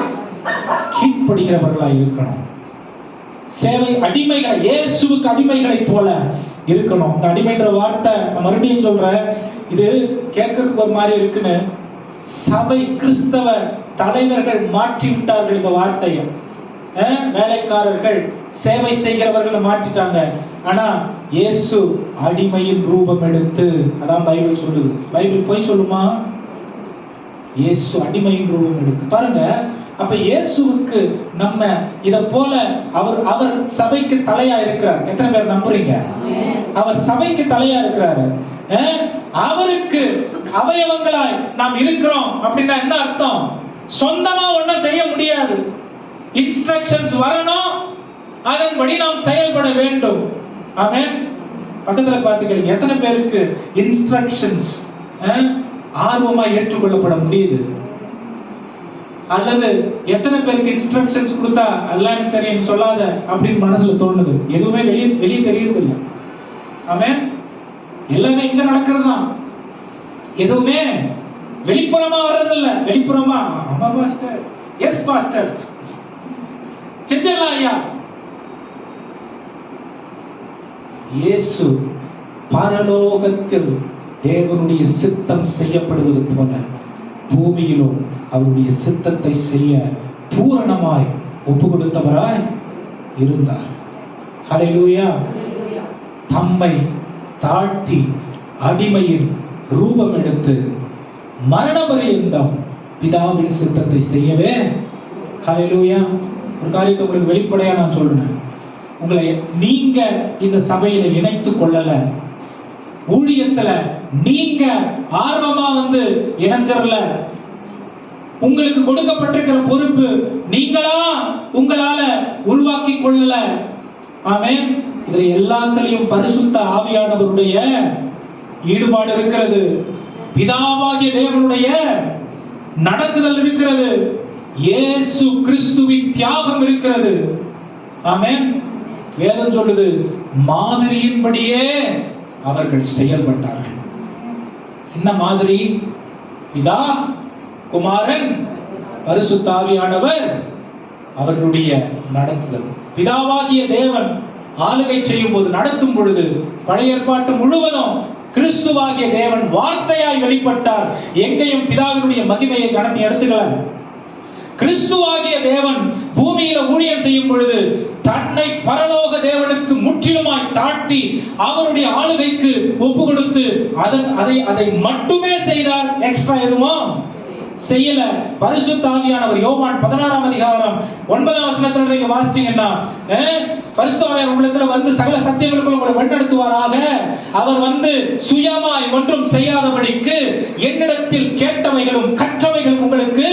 கீழ்ப்படிகிறவர்களா இருக்கணும். சேவை அடிமைகள், இயேசுவுக்கு அடிமைகளை போல இருக்கணும். இந்த அடிமைன்ற வார்த்தை நான் மறுபடியும் சொல்றேன், இது கேட்கறதுக்கு ஒரு மாதிரி இருக்குன்னு சபை கிறிஸ்தவ தலைவர்கள் மாற்றி விட்டார்கள் இந்த வார்த்தையை. வேலைக்காரர்கள், சேவை செய்கிறவர்கள் மாற்றிட்டாங்க. ஆனா இயேசு அடிமையின் ரூபம் எடுத்து, அதான் பைபிள் சொல்லுது. பைபிள் போய் சொல்லுமா? இயேசு அடிமையின் ரூபம் எடுத்து. பாருங்க, அப்ப இயேசுவுக்கு நம்ம இத போல அவர் சபைக்கு தலையா இருக்கிறார். எத்தனை பேர் நம்புறீங்க? அவர் சபைக்கு தலையா இருக்கிறாரு. அவருக்கு அவயவங்களாய் நாம் இருக்கிறோம் அப்படின்னா என்ன அர்த்தம்? சொந்தமா ஒன்னும் செய்ய முடியாது. இன்ஸ்ட்ரக்ஷன்ஸ் வரணும், அதன்படி நாம் செயல்பட வேண்டும். ஆமென். பக்கத்துல பார்த்துக்கிறீங்க, எத்தனை பேருக்கு இன்ஸ்ட்ரக்ஷன்ஸ் ஆர்வமா ஏற்றுக்கொள்ளப்பட முடியுது? அல்லது எத்தனை பேருக்கு இன்ஸ்ட்ரக்ஷன்ஸ் கொடுத்தா எல்லாம் எனக்கு தெரியும் சொல்லாத அப்படின்னு மனசுல தோணுது? எதுவுமே வெளியே தெரியறது இல்லை. ஆமென். எல்லாமே இங்க நடக்கிறது தான். எதுவுமே வெளிப்புறமா வர்றதில்ல. வெளிப்புறமா ஆமா பாஸ்டர், எஸ் பாஸ்டர், செஞ்சிடலாம் ஐயா. இயேசு பரலோகத்தில் தேவனுடைய சித்தம் செய்யப்படுவது போல பூமியிலும் அவருடைய சித்தத்தை செய்ய பூரணமாய் ஒப்பு கொடுத்தவராய் இருந்தார். ஹல்லேலூயா. தம்மை தாழ்த்தி அடிமையின் ரூபம் எடுத்து மரண பரியந்தம் பிதாவின் சித்தத்தை செய்யவே. ஹல்லேலூயா. ஒரு காரியத்தை உங்களுக்கு வெளிப்படையா நான் சொல்றேன், உங்களை நீங்க இந்த சபையில இணைத்துக் கொள்ளல, ஊழியத்துல நீங்க ஆர்வமா இணைஞ்சறல, உங்களுக்கு கொடுக்கப்பட்டிருக்கிற பொறுப்பு நீங்களா உங்களால உருவாக்கி கொள்ளல. ஆமென். இதுல எல்லாத்திலையும் பரிசுத்த ஆவியானவருடைய ஈடுபாடு இருக்கிறது. பிதாவாகிய தேவனுடைய நடத்துதல் இருக்கிறது. இயேசு கிறிஸ்துவின் தியாகம் இருக்கிறது. ஆமென். வேதம் சொல்லுது, மாதிரியின்படியே அவர்கள் செயல்பட்டார்கள். என்ன மாதிரி? பிதா, குமாரன், பரிசுத்த ஆவியானவர் அவர்களுடைய நடத்துதல். பிதாவாகிய தேவன் ஆளுகை செய்யும் போது, நடத்தும் பொழுது பழைய ஏற்பாட்டு முழுவதும் கிறிஸ்துவாகிய தேவன் வார்த்தையாய் வெளிப்பட்டார். எங்கேயும் பிதாவினுடைய மகிமையை கணத்தி எடுத்துக்கல. கிறிஸ்துவாகிய தேவன் பூமியில ஊழியம் செய்யும் பொழுது தன்னை பரலோக தேவனுக்கு முற்றிலுமாய் தாழ்த்தி அவருடைய ஆளுகைக்கு ஒப்பு கொடுத்து அதை மட்டுமே செய்தார். எக்ஸ்ட்ரா எதுவும் செய்யல. பரிசுத்த ஆவியானவர் யோவான் 16ஆம் அதிகாரம் 9ஆம் வசனத்துல நீங்க வாசிச்சீங்கன்னா, பரிசுத்த ஆவியானவர் உங்களுக்கு சகல சத்தியங்களுக்குள்ள உங்களை வழிநடத்துவாராக. அவர் சுயமாய் ஒன்றும் செய்யாதபடிக்கு என்னிடத்தில் கேட்டவைகளும் கற்றவைகளும் உங்களுக்கு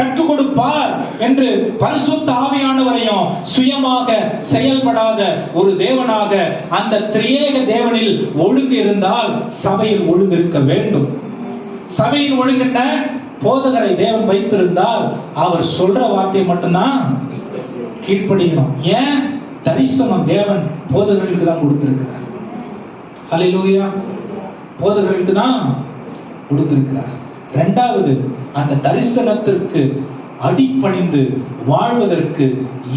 கற்றுக் கொடுப்பார் என்று பரிசுத்த ஆவியானவரையும் சுயமாக செயல்படாத ஒரு தேவனாக அந்த திரியேக தேவனில் ஒழுங்கு இருந்தால் சபையில் ஒழுங்கு இருக்க வேண்டும். சபையில் ஒழுங்குன போதகரை தேவன் வைத்திருந்தால் அவர் சொல்ற வார்த்தை மட்டும்தான் கீழ்ப்படியணும். ஏன்? தரிசனம் தேவன் போதகர்களுக்கு தான் கொடுத்திருக்கிறார். ஹல்லேலூயா. போதகர்களுக்கு தான் கொடுத்திருக்கிறார். இரண்டாவது, அந்த தரிசனத்திற்கு அடிபணிந்து வாழ்வதற்கு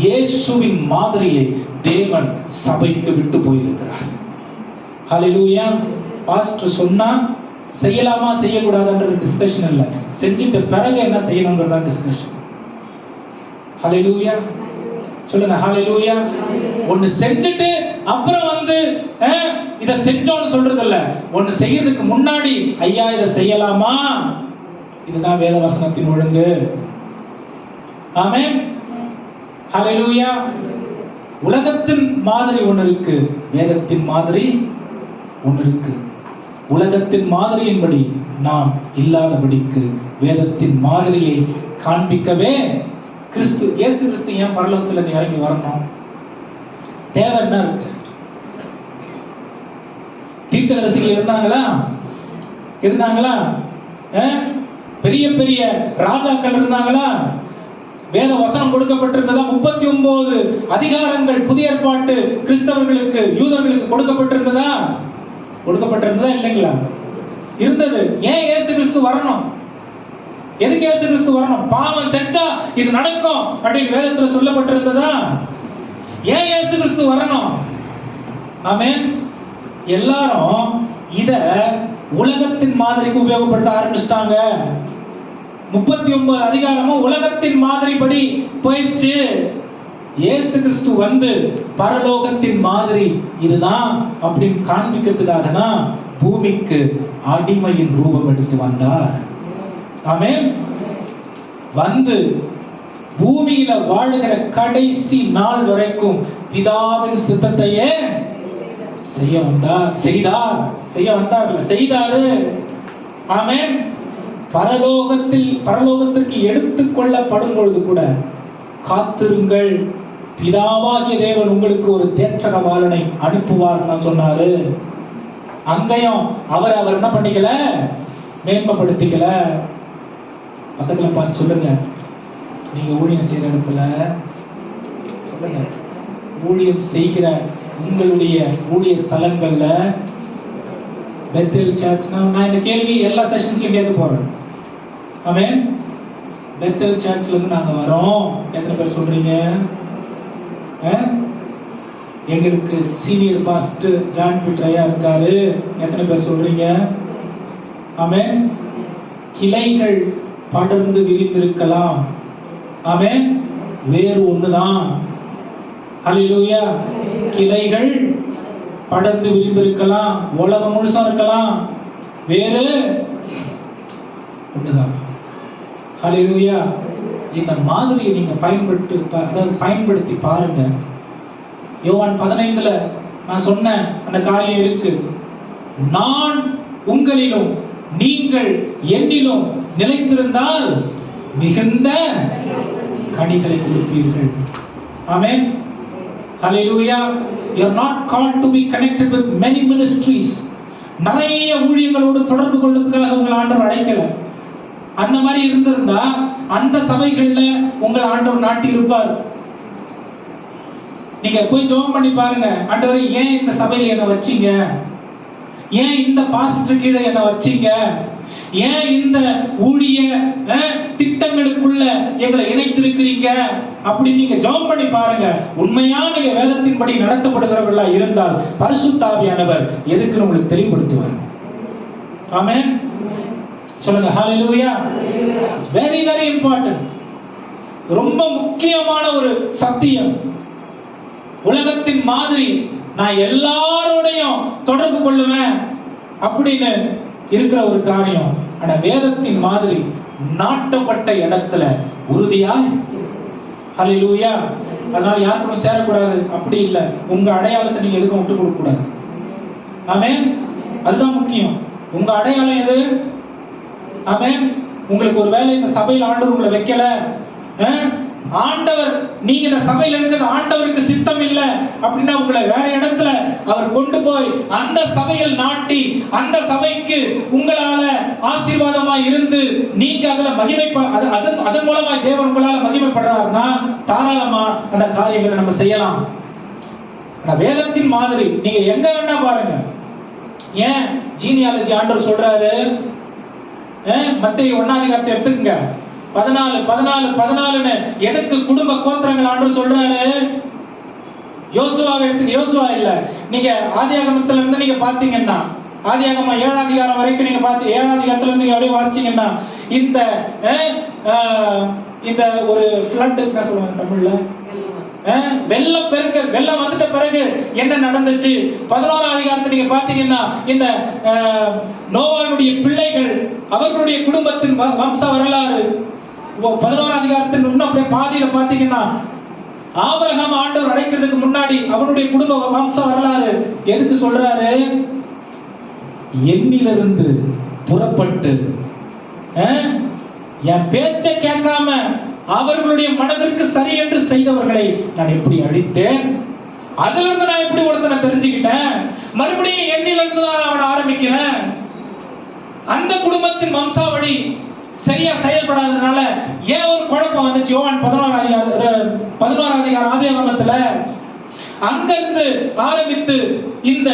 இயேசுவின் மாதிரியை தேவன் சபைக்கு விட்டு போயிருக்கிறார். ஹல்லேலூயா. பாஸ்டர் சொன்னா செய்யலாமா செய்யக்கூடாதுன்ற டிஸ்கஷன் இல்ல, செஞ்சிட்ட பிறகு என்ன செய்யணும்ன்றதா டிஸ்கஷன். ஹல்லேலூயா. சொல்லுங்க ஹல்லேலூயா. ஒன்னு செஞ்சுட்டு அப்புறம் இத செஞ்சோம்னு சொல்றது இல்ல. ஒன்னு செய்யறதுக்கு முன்னாடி ஐயா இத செய்யலாமா, இதுதான் வேத வசனத்தின் ஒழுங்கு. ஆமென். ஹல்லேலூயா. உலகத்தின் மாதிரி ஒன்னு இருக்கு, வேதத்தின் மாதிரி ஒன்னு இருக்கு. உலகத்தின் மாதிரியின்படி நாம் இல்லாதபடிக்கு வேதத்தின் மாதிரியை காண்பிக்கவே இயேசு கிறிஸ்து ஏன் பரலோகத்துல இருந்து இறங்கி வரணும்? தேவை என்ன இருக்கு? தீர்க்கதரிசிகள் இருந்தாங்களா? பெரிய பெரிய ராஜாக்கள் இருந்தாங்களா? வேத வசனம் கொடுக்கப்பட்டிருந்ததா? 39 அதிகாரங்கள் புதிய ஏற்பாட்டு கிறிஸ்தவர்களுக்கு, யூதர்களுக்கு கொடுக்கப்பட்டிருந்ததா? கொடுக்கப்பட்டிருந்ததா இல்லைங்களா? இருந்தது. ஏன் இயேசு கிறிஸ்து வரணும்? எதுக்கு இயேசு கிறிஸ்து வரணும்? பாவம் செஞ்சா இது நடக்கும் அப்படின்னு வேதத்துல சொல்லப்பட்டிருந்ததா? ஏன் இயேசு கிறிஸ்து வரணும்? ஆமென். எல்லாரும் இத உலகத்தின் மாதிரிக்கு உபயோகப்படுத்த ஆரம்பிச்சிட்டாங்க. 39 அதிகாரமும் உலகத்தின் மாதிரிபடி போயிடுச்சு. இயேசு கிறிஸ்து வந்து பரலோகத்தின் மாதிரி இதுதான் அப்படின்னு காண்பிக்கிறதுக்காக தான் பூமிக்கு அடிமையின் ரூபம் எடுத்து வந்தார். ஆமென். வந்து பூமியில வாழுகிற கடைசி நாள் வரைக்கும் பிதாவின் சித்தத்தையே செய்ய வந்தார். செய்தாரு. ஆமென். பரலோகத்திற்கு எடுத்துக் கொள்ளப்படும் பொழுது கூட காத்திருங்கள், பிதாவாகிய தேவன் உங்களுக்கு ஒரு தேற்றரவாளனை அனுப்புவார் நான் சொன்னாரு. அங்கேயும் அவர் என்ன பண்ணிக்கல, மேன்மைப்படுத்திக்கல. பக்கத்துல பார்த்து சொல்லுங்க, நீங்க ஊழியம் செய்யற இடத்துல சொல்லுங்க, ஊழியம் செய்கிற உங்களுடைய ஊழிய ஸ்தலங்கள்ல பெத்தேல் சர்ச்னா, நான் இந்த கேள்வி எல்லா செஷன்ஸ்லயும் கேட்க போறேன். ஆமென். பெத்தேல் சர்ச்ல இருந்து நாங்க வரோம், எத்தனை பேர் சொல்றீங்க? எங்களுக்கு சீனியர் பாஸ்டர் ஜான் பீட்டர் ஐயா இருக்காரு, எத்தனை பேர் சொல்றீங்க? ஆமென். கிளைகள் படர்ந்து விரிந்திருக்கலாம், ஆமென், வேறு ஒண்ணுதான். ஹல்லேலூயா. கிளைகள் படர்ந்து விரிந்திருக்கலாம், உலகம் முழுசா இருக்கலாம், வேறு ஒண்ணுதான். ஹல்லேலூயா. இந்த மாதிரியை நீங்க பயன்படுத்தி பாருங்க. யோவான் 15ல நான் சொன்ன அந்த காரியம் இருக்கு. நான் உங்களிலும் நீங்கள் என்னிலும் நிலைத்திருந்தால் மிகுந்த கனிகளை கொடுப்பீர்கள். ஆமென். ஹல்லேலூயா. You are not called to be connected with many ministries. நிறைய ஊழியங்களோடு தொடர்பு கொள்வதற்காக உங்கள் ஆண்டவர் அழைக்கல. அந்த மாதிரி இருந்திருந்தா அந்த சபைகள்ல உங்கள் ஆண்டவர் நாட்டி இருப்பார். நீங்க போய் ஜெபம் பண்ணி பாருங்க, ஆண்டவரே ஏன் இந்த சபையில என்ன வச்சீங்க? ஏன் இந்த பாஸ்டர் கீழே என்ன வச்சீங்க? ஏன் இந்த ஊழிய திட்டங்களுக்குள்ள எங்களை இணைத்திருக்கிறீங்க அப்படின்னு நீங்க ஜெபம் பண்ணி பாருங்க. உண்மையா நீங்க வேதத்தின்படி நடத்தப்படுகிறவர்களா இருந்தால் பரிசுத்த ஆவியானவர் எதுக்குன்னு உங்களுக்கு தெளிவுபடுத்துவார். ஆமென். சொல்லுங்க ஹல்லேலூயா. Very very important. ரொம்ப முக்கியமான ஒரு சத்தியம். உலகத்தின் மாதிரி நான் எல்லாரோடையும் தொடர்பு கொள்ளுவேன் அப்படின்னு இருக்கிற ஒரு காரியம். ஆனா வேதத்தின் மாதிரி நாட்டப்பட்ட இடத்துல உறுதியாய், ஹல்லேலூயா. அதனால யாருக்கும் சேரக்கூடாது அப்படி இல்லை. உங்க அடையாளத்தை நீங்க எதுக்கும் விட்டு கொடுக்க கூடாது. ஆமென். அதுதான் முக்கியம். உங்க அடையாளம் எது? ஆமென். உங்களுக்கு ஒரு வேளை இந்த சபையில் ஆண்டவர் உங்களை வைக்கல, ஆண்டவர் நீங்க இந்த சபையில இருக்கிறது ஆண்டவருக்கு சித்தம் இல்ல அப்படின்னா உங்களை வேற இடத்துல அவர் கொண்டு போய் அந்த சபையில் நாட்டி அந்த சபைக்கு உங்களால ஆசீர்வாதமா இருந்து நீங்க அதுல மகிமை, அதன் மூலமா தேவன் உங்களால மகிமைப்படுறாருன்னா தாராளமா அந்த காரியங்களை நம்ம செய்யலாம். வேதத்தின் மாதிரி நீங்க எங்க வேணா பாருங்க. ஏன் ஜீனியாலஜி ஆண்டவர் சொல்றாரு? மத்தேயு 1ஆம் அதிகாரத்தை எடுத்துக்கங்க. 14 எதுக்கு குடும்ப கோத்திரங்கள் ஆண்டவர் சொல்றாரு? யோசுவாவை எடுத்துக்க. யோசுவா இல்ல, நீங்க ஆதியாகமத்துல இருந்து நீங்க பாத்தீங்கன்னா, ஆதியாகமம் 7ஆம் அதிகாரம் வரைக்கும் நீங்க 7ஆம் அதிகாரத்துல இருந்து நீங்க அப்படியே வாசிச்சீங்கன்னா இந்த ஒரு ஃப்ளட் என்ன சொல்லுவாங்க தமிழ்ல, வெள்ளம் வந்துட்ட பிறகு என்ன நடந்துச்சு? 11ஆம் அதிகாரத்தை நீங்க பாத்தீங்கன்னா இந்த நோவாவுடைய பிள்ளைகள் அவர்களுடைய குடும்பத்தின் வம்ச வரலாறு 11ஆம் அதிகாரத்தின் இன்னும் அப்படியே பாதியில பாத்தீங்கன்னா ஆபிரகாம் ஆண்டவர் அழைக்கிறதுக்கு முன்னாடி அவனுடைய குடும்ப வம்ச வரலாறு எதுக்கு சொல்றாரு? எண்ணிலிருந்து புறப்பட்டு என் பேச்சை கேட்காம அவர்களுடைய மனதிற்கு சரி என்று செய்தவர்களை நான் எப்படி அழித்தேன், அதுல இருந்து நான் எப்படி ஒருத்தனை தெரிஞ்சுக்கிட்டேன், மறுபடியும் எண்ணிலிருந்து தான் அவனை ஆரம்பிக்கிறேன். அந்த குடும்பத்தின் வம்சாவளி சரியா செயல்படாததுனால ஏன் ஒரு குழப்பம் வந்துச்சு? யோவான் 11 அதிகாரம் ஆதியாகமத்துல அங்கிருந்து ஆரம்பித்து இந்த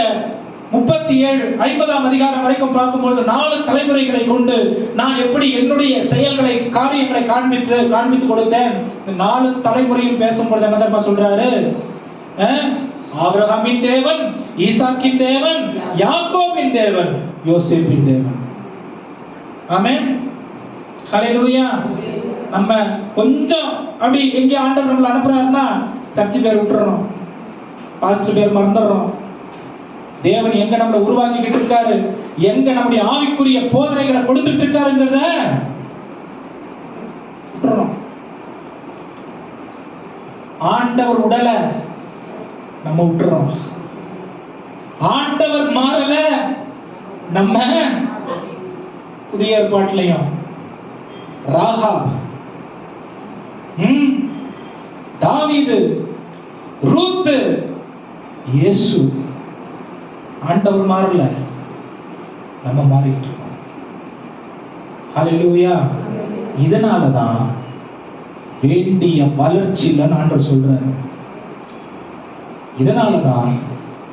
50ஆம் அதிகாரம் வரைக்கும் பார்க்கும்போது 4 தலைமுறைகளை கொண்டு நான் எப்படி என்னுடைய செயல்களை காரியங்களை காண்பித்து கொடுத்தேன். இந்த 4 தலைமுறையும் பேசும்பொழுது என்ன தெரியுமா சொல்றாரு? ஆபிரகாமின் தேவன், ஈசாக்கின் தேவன், யாக்கோபின் தேவன், யோசேப்பின் தேவன். ஆமென், ஹல்லேலூயா. நம்ம கொஞ்சம் அப்படி எங்க ஆண்டவர் நம்மளை அனுப்புறாருன்னா சர்ச்சு பேர் விட்டுறோம், பாஸ்டர் பேர் மறந்துடுறோம். தேவன் எங்க நம்மளை உருவாக்கிக்கிட்டு இருக்காரு, எங்க நம்முடைய ஆவிக்குரிய போதனைகளை கொடுத்துட்டு இருக்காருங்கிறத விட்டுறோம். ஆண்டவர் உடலை நம்ம விட்டுறோம். ஆண்டவர் மாறல, நம்ம புதிய ஏற்பாட்டிலையும் ராகாப், தாவீது, ரூத், இயேசு, ஆண்டவர் மாறல, நம்ம மாறிட்டு இருக்கோம். ஹல்லேலூயா. இதனாலதான் வேண்டிய வளர்ச்சி இல்லைன்னு ஆண்டவர் சொல்றாரு. இதனாலதான்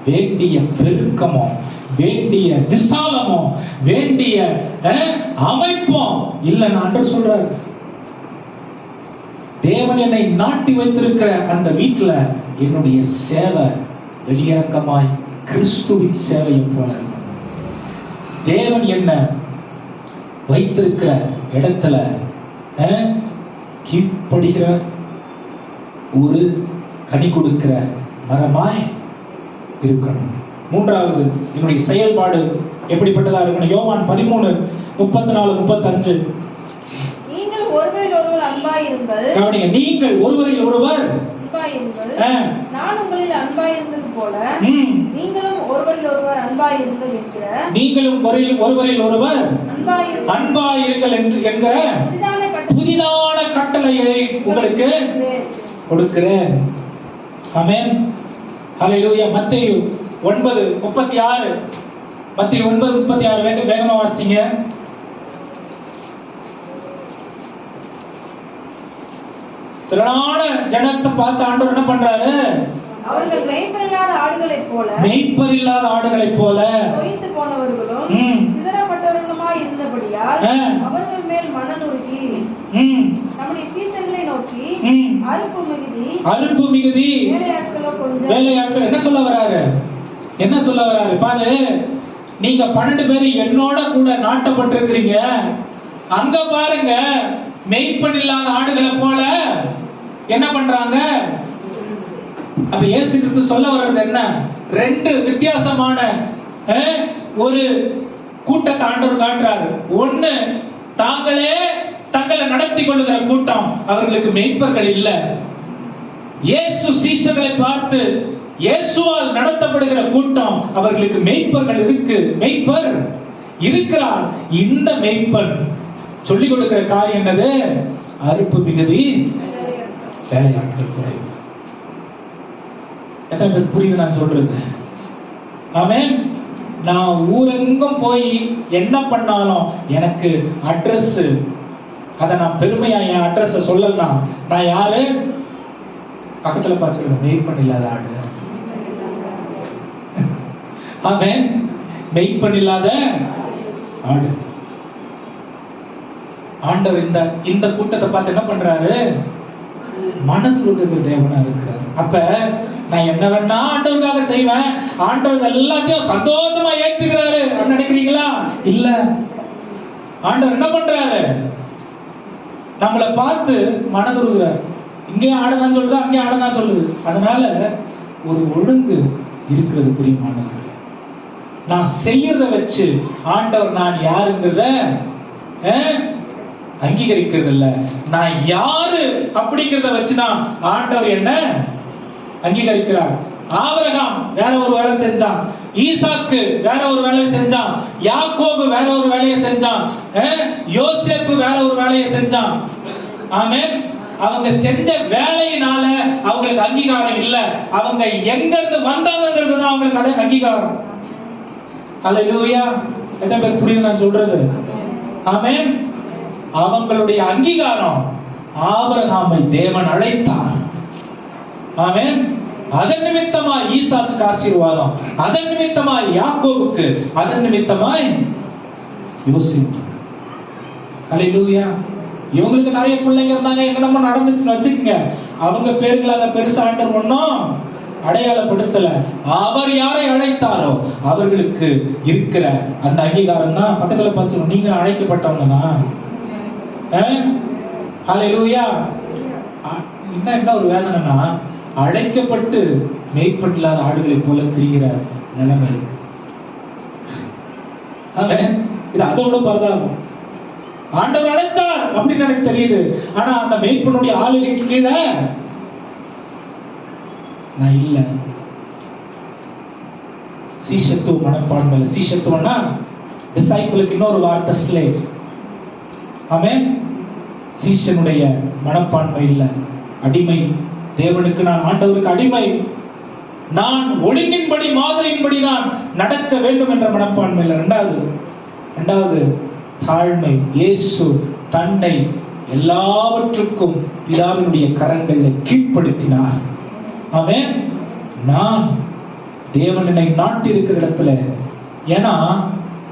வேண்டிய பெருக்கமோ, வேண்டிய விசாலமோ, வேண்டிய அமைப்பும் இல்லைன்னு ஆண்டவர் சொல்றாரு. தேவன் என்னை நாட்டி வைத்திருக்கிற அந்த வீட்டுல என்னுடைய சேவை வெளியிறக்கமாய் கிறிஸ்துவின் சேவையை போல இருக்கும். தேவன் என்ன வைத்திருக்கிற இடத்துல கீழ்ப்படுகிற ஒரு கனி கொடுக்கிற மரமாய் இருக்கணும். 3வது, என்னுடைய செயல்பாடு எப்படிப்பட்டதா இருக்கணும்? யோவான் 13:34-35. நீங்கள் ஒருவரில் ஒருவர் அன்பாயிருங்கள். கவனிங்க, நீங்கள் ஒருவரில் ஒருவர் அன்பாயிருங்கள். நான் உங்களில் அன்பாயிருந்தது போல நீங்களும் ஒருவரில் ஒருவர் அன்பாயிருங்கள் என்கிற, நீங்களும் ஒருவரில் ஒருவர் அன்பாயிருங்கள் என்கிற புதிதான கட்டளையை உங்களுக்கு கொடுக்கிறேன். ஆமென், ஹல்லேலூயா. மத்தேயு 9:36. மத்தேயு 9:36 வேகமா வாசிங்க. திரளான ஜனத்தை பார்த்து ஆண்டவர் என்ன பண்றாரு? அவர்கள் மேய்ப்பரில்லாத ஆடுகளைப் போல தோய்ந்து போனவர்களும் சிதறப்பட்டவர்களுமாய் இருந்தபடியால் அவர்கள் மேல் மனதுருகி நம்முடைய சீசர்களை நோக்கி அறுப்பு மிகுதி வேலையாட்கள் என்ன சொல்ல வராரு? பாரு, நீங்க 12 பேர் என்னோட கூட நாட்டப்பட்டிருக்கிறீங்க. அங்க பாருங்க, மேய்ப்பன் இல்லாத ஆடுகளை போல என்ன பண்றாங்க? அப்ப இயேசு கிறிஸ்து சொல்ல வர்றது என்ன? 2 வித்தியாசமான ஒரு கூட்டத்தை ஆண்டவர் காட்டுறாரு. ஒண்ணு, தங்களை நடத்தி கொள்ளுகிற கூட்டம், அவர்களுக்கு மேய்ப்பர்கள் இல்ல. இயேசு சீஷர்களை பார்த்து இயேசுவால் நடத்தப்படுகிற கூட்டம், அவர்களுக்கு மேய்ப்பர்கள் மேய்ப்பர் இருக்கிறார். இந்த மேய்ப்பன் சொல்லிக் கொடுக்கிற காரியம் என்னது? அறுப்பு மிகுதி, வேலையாட்கள் குறைவு. எத்தனை பேர் புரியுது நான் சொல்றது? ஆமென். நான் ஊரெங்கும் போய் என்ன பண்ணாலும் எனக்கு அட்ரஸ், அதை நான் பெருமையா என் அட்ரஸ் சொல்லலாம். நான் யாரு? பக்கத்துல பார்த்து மெய்ப்பன் இல்லாத ஆடு. ஆமென், மெய்ப்பன் இல்லாத ஆடு. ஆண்டவர் இந்த கூட்டத்தை பார்த்து என்ன பண்றாரு? மனதுருகிற தேவனா இருக்கிறார். அப்ப நான் என்ன வேணா ஆண்டவருக்காக செய்வேன், ஆண்டவர் எல்லாத்தையும் சந்தோஷமா ஏற்றுக்கிறாரு நினைக்கிறீங்களா? இல்ல. ஆண்டவர் என்ன பண்றாரு? நம்மளை பார்த்து மனதுருகிறார். இங்கே ஆடதான் சொல்லுது, அங்கே ஆடதான் சொல்லுது. அதனால ஒரு ஒழுங்கு இருக்கிறது பிரியமானவர்களே. நான் செய்யறத வச்சு ஆண்டவர் நான் யாருங்கிறத அங்கீகரிக்கிறது இல்ல. நான் யாரு அப்படிங்கிறத வச்சுதான் ஆண்டவர் என்ன அங்கீகரிக்கிறார். ஆபிரகாம் வேற ஒரு வேலை செஞ்சான், ஈசாக்கு வேற ஒரு வேலையை செஞ்சான், யாக்கோபு வேற ஒரு வேலையை செஞ்சான், யோசேப்பு வேற ஒரு வேலையை செஞ்சான். ஆமென். அவங்க செஞ்ச வேலையினால அவங்களுக்கு அங்கீகாரம் இல்ல, அவங்க எங்க இருந்து வந்தாங்கிறது தான் அவங்களுக்கு அங்கீகாரம். ஹல்லேலூயா. எத்தனை பேர் புரியுது நான் சொல்றது? ஆமென். அவங்களுடைய அங்கீகாரம், ஆபிரகாமை தேவன் அழைத்தார். ஆமென். அதன் நிமித்தமாய் ஈசாக்கு ஆசீர்வாதம், அதன் நிமித்தமாய் யாக்கோபுக்கு, அதன் நிமித்தமாய் யோசேப்பு. அல்லேலூயா. இவங்களுக்கு நிறைய பிள்ளைங்க இருந்தாங்க, என்னென்னமோ நடந்துச்சுன்னு வச்சுக்கோங்க. அவங்க பேர்களாக பெருசா ஆண்டவர் ஒன்றும் அடையாளப்படுத்தல. அவர் யாரை அழைத்தாரோ அவர்களுக்கு இருக்கிற அந்த அங்கீகாரம் தான். பக்கத்துல பார்த்து, நீங்க அழைக்கப்பட்டவங்க தான். அல்லேலூயா. என்ன ஒரு வேதனைனா, அழைக்கப்பட்டு மேய்ப்பட்டில்லாத ஆடுகளை போல திரிகிற நிலைமை. இது அதோட பரதாபம். ஆண்டவர் அழைத்தார் அப்படின்னு எனக்கு தெரியுது, ஆனா அந்த மேய்ப்பனுடைய ஆளுகைக்கு கீழே நான் இல்ல. சீஷத்துவ மனப்பான்மையில, சீஷத்துவம்னா டிசைபிளுக்கு இன்னொரு வார்த்தை ஸ்லேவ். ஆமென். சீஷனுடைய மனப்பான்மை இல்ல, அடிமை. தேவனுக்கு நான், ஆண்டவருக்கு அடிமை. நான் ஒழுங்கின்படி மாதிரியின்படி நான் நடக்க வேண்டும் என்ற மனப்பான்மை இல்ல. இரண்டாவது தாழ்மை. இயேசு தன்னை எல்லாவற்றுக்கும் பிதாவினுடைய கரங்களில் கீழ்ப்படுத்தினார். ஆமென். நான் தேவன் என்னை நாட்டி இருக்கிற இடத்துல, ஏன்னா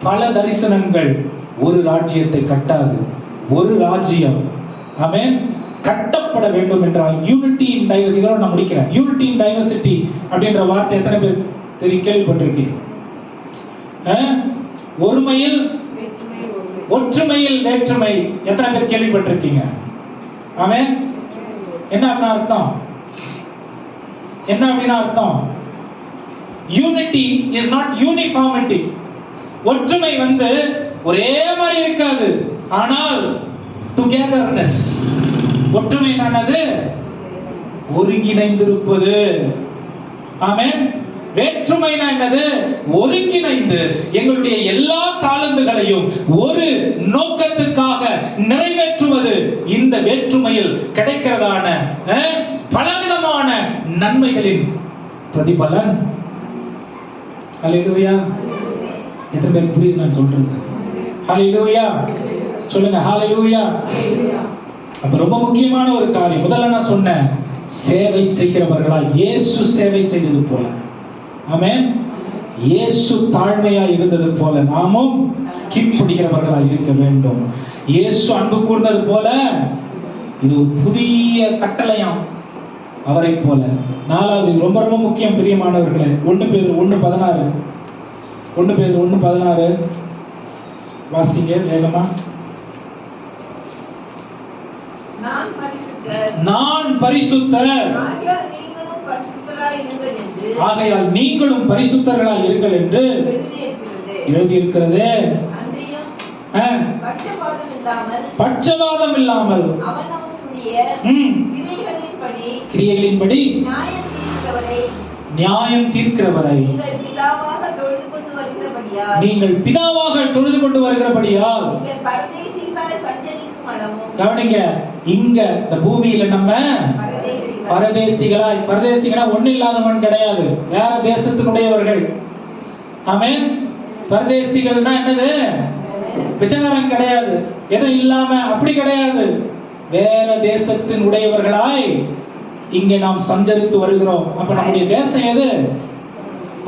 பல தரிசனங்கள் ஒரு ராஜ்யத்தை கட்டாது. ஒரு ராஜ்யம் ஆமென் கட்டப்பட வேண்டும் என்றால் யூனிட்டி இன் டைவர்சிட்டி. இதோட நான் முடிக்கிறேன். யூனிட்டி இன் டைவர்சிட்டி அப்படின்ற வார்த்தை எத்தனை பேர் தெரியும், கேள்விப்பட்டிருக்கீங்க? ஒருமையில் ஒற்றுமையில் வேற்றுமை எத்தனை பேர் கேள்விப்பட்டிருக்கீங்க? ஆமென். என்ன அர்த்தம்? என்ன அப்படின்னா அர்த்தம், யூனிட்டி இஸ் நாட் யூனிஃபார்மிட்டி. ஒற்றுமை ஒரே மாதிரி இருக்காது, ஆனால் டுகெதர்னஸ். ஒற்றுமை என்னது? ஒருங்கிணைந்திருப்பது. ஆமென். வேற்றுமைனா என்னது? ஒருங்கிணைந்து எங்களுடைய எல்லா தாளந்துகளையும் ஒரு நோக்கத்துக்காக நிறைவேற்றுவது. இந்த வேற்றுமையில் கிடைக்கிறதான பலவிதமான நன்மைகளின் பிரதிபலன். ஹல்லேலூயா. எத்தனை பேர் புரியுது நான் சொல்றது? ஹல்லேலூயா சொல்லுங்க. ஹல்லேலூயா. அப்ப ரொம்ப முக்கியமான ஒரு காரியம், முதல்ல நான் சொன்னேன், சேவை செய்கிறவர்களா இயேசு சேவை செய்தது போல. ஆமென். இயேசு தாழ்மையா இருந்தது போல நாமும் கீழ்ப்படிகிறவர்களா இருக்க வேண்டும். இயேசு அன்பு கூர்ந்தது போல இது ஒரு புதிய கட்டளையாம் அவரை போல. நாலாவது ரொம்ப ரொம்ப முக்கியம் பிரியமானவர்களே, 1 பேதுரு 1:16. 1 பேதுரு 1:16 வாசிங்க வேகமா. நான் பரிசுத்தர், ஆகையால் நீங்களும் பரிசுத்தர்களாய் இருங்கள் என்று எழுதியிருக்கிறது. பட்சபாதம் இல்லாமல் கிரியைகளின்படி நியாயம் தீர்க்கிறவரை நீங்கள் பிதாவாக தொழுது கொண்டு வருகிறபடியால், கவனிங்க, இங்க இந்த பூமியில நம்ம பரதேசிகளாய், பரதேசிகளா ஒண்ணு இல்லாதவன் கிடையாது, வேற தேசத்தினுடையவர்கள். ஆமென். பரதேசிகள்னா என்னது? பிச்சைக்காரன் கிடையாது, எதுவும் இல்லாம அப்படி கிடையாது. வேற தேசத்தின் உடையவர்களாய் இங்கே நாம் சஞ்சரித்து வருகிறோம். அப்ப நம்முடைய தேசம் எது?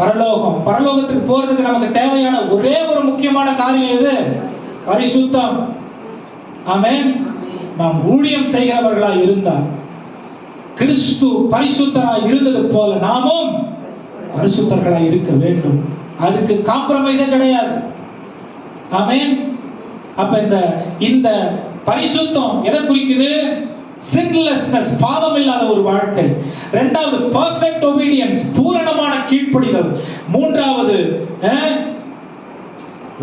பரலோகம். பரலோகத்துக்கு போறதுக்கு நமக்கு தேவையான ஒரே ஒரு முக்கியமான காரியம் எது? பரிசுத்தம். ஆமென். நாம் ஊழியம் செய்கிறவர்களாய் இருந்தால், கிறிஸ்து பரிசுத்தராய் இருந்தது போல நாமும் பரிசுத்தர்களாய் இருக்க வேண்டும். அதுக்கு காம்ப்ரமைஸே கிடையாது. ஆமென். அப்ப இந்த பரிசுத்தம் எதை குறிக்குது? sinlessness, பாவம் இல்லாத ஒரு வாழ்க்கை. இரண்டாவது perfect obedience, பூரணமான கீழ்ப்படிதல். மூன்றாவது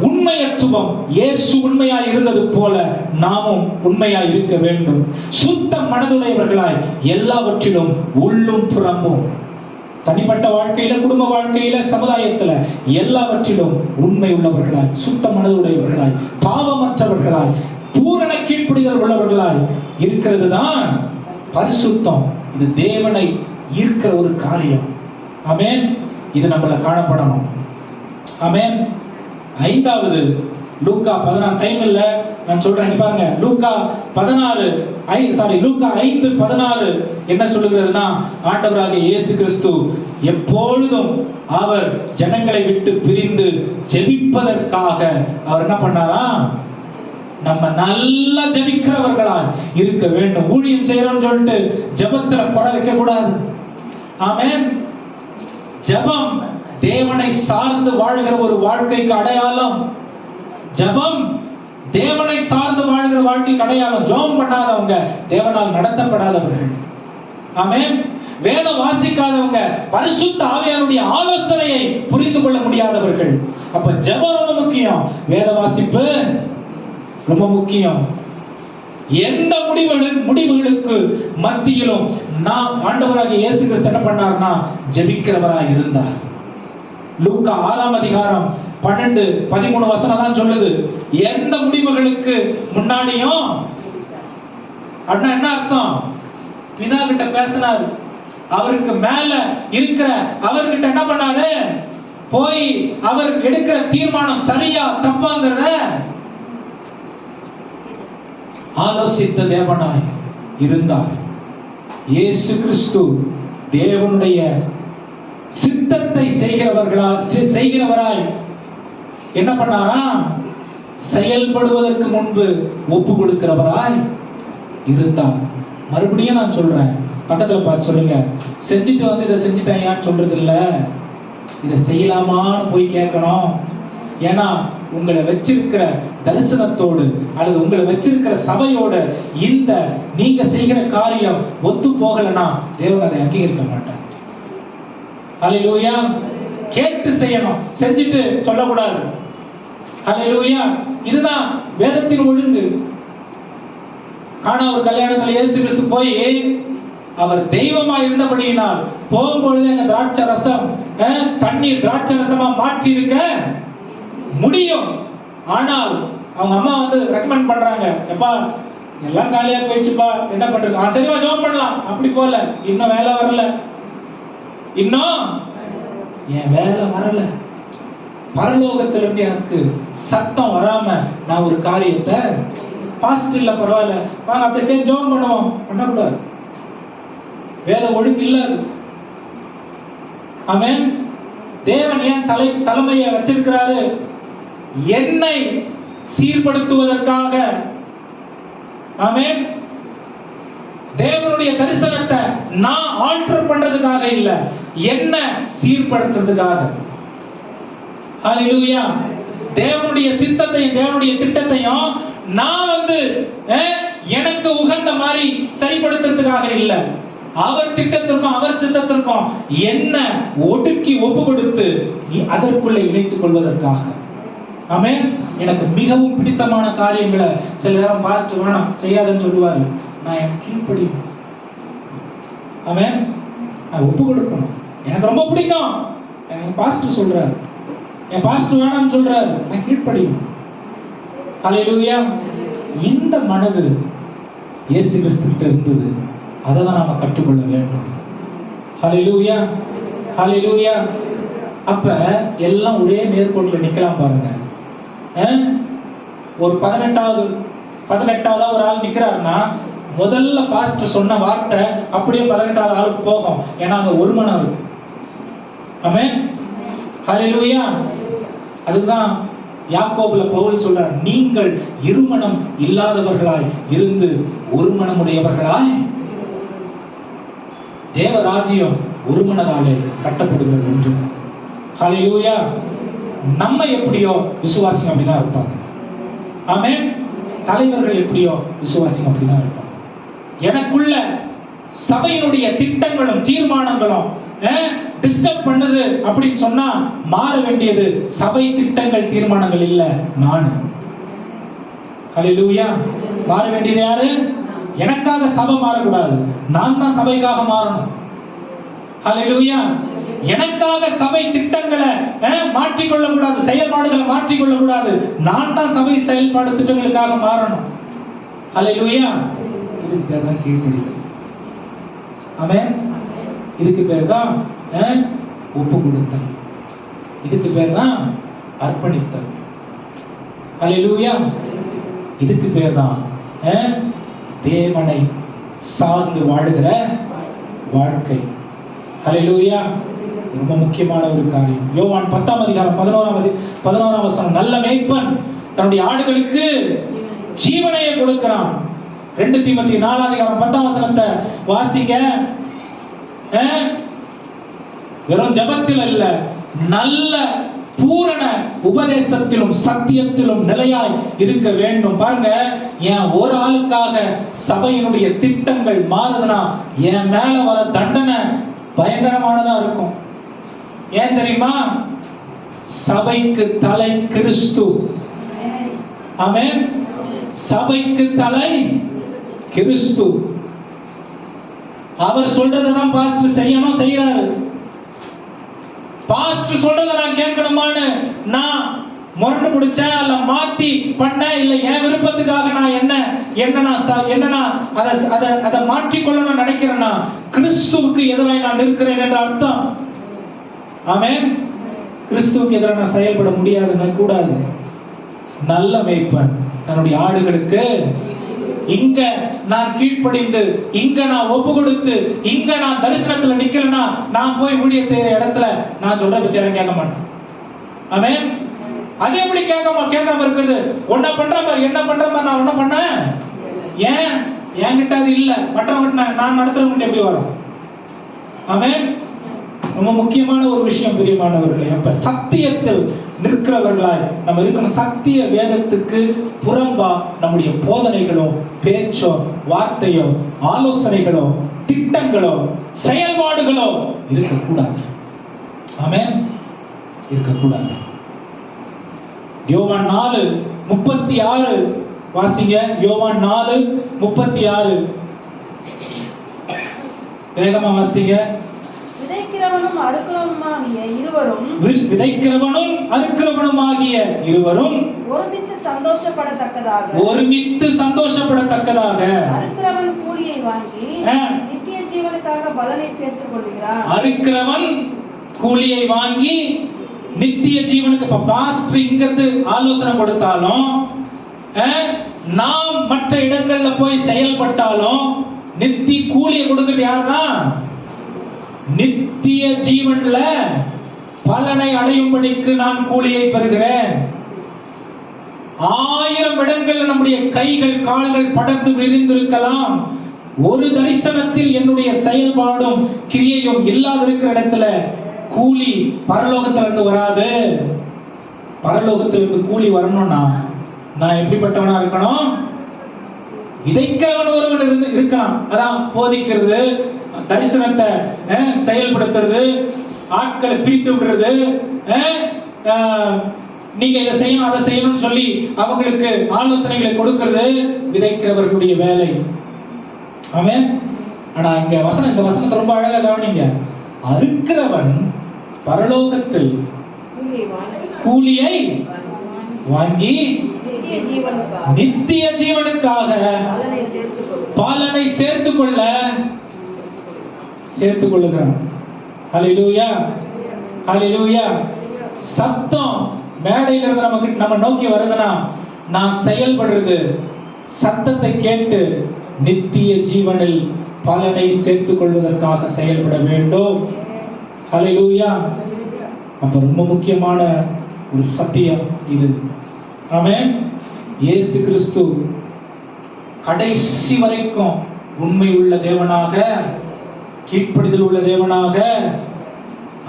உண்மையத்துவம், இயேசு உண்மையாய் இருந்தது போல நாமும் உண்மையாய் இருக்க வேண்டும். சுத்த மனதுடையவர்களாய் எல்லாவற்றிலும் உள்ளும் புறமும், தனிப்பட்ட வாழ்க்கையில, குடும்ப வாழ்க்கையில, சமுதாயத்துல எல்லாவற்றிலும் உண்மை உள்ளவர்களாய், சுத்த மனதுடையவர்களாய், பாவமற்றவர்களாய், பூரண கீழ்ப்படிதல் உள்ளவர்களாய் இருக்கிறது தான் பரிசுத்தம். இது தேவனை ஈர்க்கிற ஒரு காரியம். ஆமென். இது நம்மள காணப்படணும். ஆமென். ஐந்தாவது லூக்கா 14, டைம் இல்ல, நான் சொல்றேன் பாருங்க, லூக்கா 5:16 என்ன சொல்லுகிறதுனா, ஆண்டவராகிய இயேசு கிறிஸ்து எப்பொழுதும் அவர் ஜனங்களை விட்டு பிரிந்து ஜெபிப்பதற்காக அவர் என்ன பண்ணாரா, நம்ம நல்லா ஜெபிக்கிறவர்களா இருக்க வேண்டும். ஊழியம் செய்யறோம்னு சொல்லிட்டு ஜெபத்துல குறை வைக்க கூடாது. ஆமென். ஜெபம் தேவனை சார்ந்து வாழ்கிற ஒரு வாழ்க்கைக்கு அடையாளம். ஜெபம் தேவனை சார்ந்து வாழ்கிற வாழ்க்கைக்கு அடையாளம். ஜெபம் பண்ணாதவங்க தேவனால் நடத்தப்படாதவர்கள். ஆமென். வேதம் வாசிக்காதவங்க பரிசுத்த ஆவியானுடைய ஆலோசனையை புரிந்து கொள்ள முடியாதவர்கள். அப்ப ஜெபம் ரொம்ப முக்கியம், வேத வாசிப்பு ரொம்ப முக்கியம். எந்த முடிவுகளுக்கு மத்தியிலும் நாம் ஆண்டவராகிய இயேசு கிறிஸ்து என்ன பண்ணார்னா ஜெபிக்கிறவராய் இருந்தார். லூக்கா 6:12-13 தான் சொல்லுது. எந்த முடிவுகளுக்கு முன்னாடியும் அண்ணா என்ன அர்த்தம், பிதா கிட்ட பேசினார், அவருக்கு மேல இருக்கிற அவர்கிட்ட என்ன பண்ணாரு, போய் அவர் எடுக்கிற தீர்மானம் சரியா தப்பாங்கிறத ஆலோசித்த தேவனாய் இருந்தார். இயேசு கிறிஸ்து தேவனுடைய சித்தத்தை செய்கிறவராய் என்ன பண்ணாரா, செயல்படுவதற்கு முன்பு ஒப்பு கொடுக்கிறவராய் இருந்தார். மறுபடியும் நான் சொல்றேன், பக்கத்துல பார்த்து சொல்லுங்க, செஞ்சுட்டு வந்து இதை செஞ்சுட்டேன் சொல்றது இல்ல, இதை செய்யலாமான்னு போய் கேட்கணும். ஏன்னா உங்களை வச்சிருக்கிற தரிசனத்தோடு அல்லது உங்களை வச்சிருக்கிற சபையோட இந்த நீங்க செய்கிற காரியம் ஒத்து போகலன்னா தேவன் அதை அங்கீகரிக்க மாட்டார். ஹல்லேலூயா. கேட்டு செய்யணும், செஞ்சுட்டு சொல்லக்கூடாது. ஹல்லேலூயா. இதுதான் வேதத்தின் ஒழுங்கு. ஆனா ஒரு கல்யாணத்துல இயேசு கிறிஸ்து போய் அவர் தெய்வமா இருந்தபடியினால் போகும்பொழுது எங்க திராட்சை ரசம் தண்ணீர் திராட்சை ரசமா மாற்றி இருக்க முடியும். ஆனால் அவங்க அம்மா வந்து ரெக்கமெண்ட் பண்றாங்க, எப்பா எல்லாம் காலியா போயிடுச்சுப்பா, என்ன பண்றது, சரிவா ஜெபம் பண்ணலாம். அப்படி போல, இன்னும் வேலை வரல, இன்னும் என் வேலை வரல, பரலோகத்திலிருந்து எனக்கு சத்தம் வராம நான் ஒரு காரியத்தை பாஸ்ட் இல்ல பரவாயில்ல வாங்க அப்படி சேர்ந்து ஜெபம் பண்ணுவோம் பண்ணக்கூடாது. வேத ஒழுங்கு இல்ல. ஆமென். தேவன் ஏன் தலைமையை வச்சிருக்கிறாரு, என்னை சீர்படுத்துவதற்காக. ஆமென். தேவனுடைய தரிசனத்தை நான் ஆல்டர் பண்றதுக்காக இல்ல, என்ன சீர்படுத்துறதுக்காக. ஹல்லேலூயா. தேவனுடைய சித்தத்தையும் தேவனுடைய திட்டத்தையும் நான் வந்து எனக்கு உகந்த மாதிரி சரிப்படுத்துறதுக்காக இல்ல, அவர் திட்டத்திற்கும் அவர் சித்தத்திற்கும் என்ன ஒடுக்கி ஒப்பு கொடுத்து அதற்குள்ளே இணைத்துக் கொள்வதற்காக. ஆமென். எனக்கு மிகவும் பிடித்தமான காரியங்களை சில நேரம் பாஸ்ட் வேணாம் செய்யாதுன்னு சொல்லுவாரு, நான் என் கீழ்ப்படி. ஆமென். நான் ஒப்பு கொடுக்கணும், எனக்கு ரொம்ப பிடிக்கும், என் பாஸ்ட் சொல்றாரு, என் பாஸ்ட் வேணாம்னு சொல்றாரு, நான் கீழ்ப்படியும். ஹல்லேலூயா. இந்த மனது இயேசு கிறிஸ்துவிட்ட இருந்தது, அதை தான் நாம கற்றுக்கொள்ள வேண்டும். ஹல்லேலூயா. ஹல்லேலூயா. அப்ப எல்லாம் ஒரே நேர்கோட்டில் நிக்கலாம் பாருங்க. ஒரு 18வது ஒரு ஆள் நிக்கிறாருன்னா முதல்ல பாஸ்டர் சொன்ன வார்த்தை அப்படியே 18வது ஆளுக்கு போகும். ஏன்னா அங்க ஒரு மனம் இருக்கு. ஆமென். ஹல்லேலூயா. அதுதான் யாக்கோபுல பவுல் சொல்றார், நீங்கள் இருமனம் இல்லாதவர்களாய் இருந்து ஒரு மனமுடையவர்களாய். தேவராஜ்யம் ஒரு மனதாலே கட்டப்படுகிறது என்று. ஹல்லேலூயா. நம்ம எப்படியோ விசுவாசிங்க அப்படிதான் இருப்பாங்க. ஆமென். தலைவர்கள் எப்படியோ விசுவாசிங்க அப்படிதான் இருப்பாங்க. எனக்குள்ள சபையினுடைய திட்டங்களும் தீர்மானங்களும் டிஸ்டர்ப் பண்ணுது அப்படின்னு சொன்னா மாற வேண்டியது சபை திட்டங்கள் தீர்மானங்கள் இல்ல, நான். ஹல்லேலூயா. மாற வேண்டியது யாரு? எனக்காக சபை மாறக்கூடாது, நான் தான் சபைக்காக மாறணும். ஹல்லேலூயா. எனக்காக சபை திட்டங்களை மாற்றிக்கொள்ள கூடாது, செயல்பாடுகளை மாற்றிக்கொள்ள கூடாது, நான் தான் சபை செயல்பாடு திட்டங்களுக்காக மாறணும். ஹல்லேலூயா. இதுக்கு பேர் தான் கீழ்ப்படிதல். ஆமென். இதுக்கு பேர் தான் ஒப்பு கொடுத்தல். இதுக்கு பேர் தான் அர்ப்பணித்தல். ஹல்லேலூயா. இதுக்கு பேர் தான் தேவனை சார்ந்து வாழுகிற வாழ்க்கை. ஹல்லேலூயா. ரொம்ப முக்கியமான ஒரு காரியம். யோவான் 10ஆம் அதிகாரம் 11ஆம் வசனம், நல்ல மேய்ப்பன் தன்னுடைய ஆடுகளுக்கு ஜீவனையை கொடுக்கிறான். 2 தீமோத்தேயு 4ஆம் அதிகாரம் 10ஆம் வசனத்தை வாசிங்க. வெறும் ஜபத்தில் அல்ல, நல்ல பூரண உபதேசத்திலும் சத்தியத்திலும் நிலையாய் இருக்க வேண்டும். பாருங்க, என் ஒரு ஆளுக்காக சபையினுடைய திட்டங்கள் மாறுதுன்னா என் மேல வர தண்டனை பயங்கரமானதா இருக்கும். ஏன் தெரியுமா? சபைக்கு தலை கிறிஸ்து. ஆமென். சபைக்கு தலை கிறிஸ்து. அவர் சொல்றதான் பாஸ்டர் செய்யணும், செய்யறாரு. பாஸ்டர் சொல்றத நான் கேட்கணுமான்னு நான் முரண்டு முடிச்சேன், அல்ல மாத்தி பண்ண, இல்ல என் விருப்பத்துக்காக நான் என்ன அதை மாற்றிக்கொள்ளணும்னு நினைக்கிறேன்னா கிறிஸ்துவுக்கு எதிராக நான் நிற்கிறேன் என்ற அர்த்தம். ஆமென். கிறிஸ்துவுக்கு எதிராக நான் செயல்பட முடியாதுங்க, கூடாது. நல்ல மேய்ப்பன் தன்னுடைய ஆடுகளுக்கு இங்க நான் கீழ்ப்படிந்து, இங்க நான் ஒப்பு கொடுத்து, இங்க நான் தரிசனத்துல நிக்கலனா நான் போய் ஊழிய செய்யற இடத்துல நான் சொல்ற விசாரம் கேட்க மாட்டேன். ஆமென். அது எப்படி கேட்காம இருக்குது? ஒன்ன பண்ற மாதிரி என்ன பண்ற மாதிரி நான் ஒன்ன பண்ணேன். ஏன் என்கிட்ட அது இல்ல, மற்றவங்க நான் நடத்துறவங்க எப்படி வரும்? ஆமென். ரொம்ப முக்கியமான ஒரு விஷயம் பிரியமானவர்களே, அப்ப சத்தியத்தில் நிற்கிறவர்களாய் நம்ம இருக்கணும். சத்திய வேதத்துக்கு புறம்பா நம்முடைய போதனைகளோ, பேச்சோ, வார்த்தையோ, ஆலோசனைகளோ, திட்டங்களோ, செயல்பாடுகளோ இருக்கக்கூடாது. ஆமென். இருக்கக்கூடாது. யோவான் 4:36 வாசிங்க. யோவான் 4:36 வேகமா வாசிங்க. விதைக்கிறவனும் அறுக்கிறவனுமாகிய இருவரும் ஒருமித்து சந்தோஷப்படத்தக்கதாக அறுக்கிறவன் கூலியை வாங்கி நித்திய ஜீவனுக்காக பலனை சேர்த்துக் கொள்கிறார். அறுக்கிறவன் கூலியை வாங்கி நித்திய ஜீவனுக்கு. இப்ப பாஸ்டர் இங்கிறது ஆலோசனை கொடுத்தாலும், நாம் மற்ற இடங்கள்ல போய் செயல்பட்டாலும் நித்திய கூலியை கொடுக்கிறது யாருதான்? நித்திய ஜீவன்ல பலனை அடையும்படிக்கு நான் கூலியை பெறுகிறேன். 1000 இடங்கள் நம்முடைய கைகள் கால்கள் படர்ந்து விரிந்திருக்கலாம். ஒரு தரிசனத்தில் என்னுடைய செயல்பாடும் கிரியையும் இல்லாதிருக்கிற இடத்துல கூலி பரலோகத்திலிருந்து வராது. பரலோகத்திலிருந்து கூலி வரணும்னா நான் எப்படிப்பட்டவனா இருக்கணும்? விதைக்கிறவன் ஒருவன் இருக்கான். அதான் போதிக்கிறது, தரிசனத்தை செயல்படுத்துறது, ஆட்களை பிரித்து விடுறது, நீங்க இதை செய்யணும் அதை செய்யணும்னு சொல்லி அவங்களுக்கு ஆலோசனைகளை கொடுக்கிறது விதைக்கிறவர்களுடைய வேலை. ஆமென். ஆனா இந்த வசனத்தை ரொம்ப அழகா கவனிங்க. அறுக்கிறவன் பரலோகத்தில் கூலியை வாங்கி நித்திய ஜீவனுக்காக பலனை சேர்த்துக் கொள்ளுகிறான். ஹல்லேலூயா. ஹல்லேலூயா. சத்தம் மேடையில இருந்து நம்ம நோக்கி வருதுன்னா நான் செயல்படுறது சத்தத்தை கேட்டு நித்திய ஜீவனில் பலனை சேர்த்துக் கொள்வதற்காக செயல்பட வேண்டும். ஹல்லேலூயா. அப்ப ரொம்ப முக்கியமான ஒரு சத்தியம் இது. ஆமென். இயேசு கிறிஸ்து கடைசி வரைக்கும் உண்மை உள்ள தேவனாக, கீழ்ப்படிதல் உள்ள தேவனாக,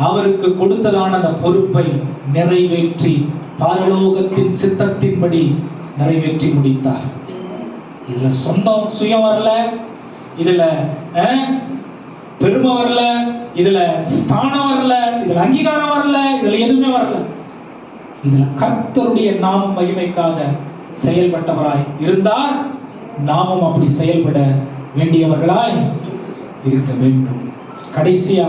அவருக்கு கொடுத்ததான அந்த பொறுப்பை நிறைவேற்றி பரலோகத்தின் சித்தத்தின்படி நிறைவேற்றி முடித்தார். இதுல சுயம் வரல, இதுல பெருமை வரல, இதுல ஸ்தானம் வரல, இதுல அங்கீகாரம் வரல, இதுல எதுவுமே வரல. இதுல கர்த்தருடைய நாமம் மகிமைக்காக செயல்பட்டவராய் இருந்தார். நாமும் அப்படி செயல்பட வேண்டியவர்களாய் இருக்க வேண்டும். கடைசியா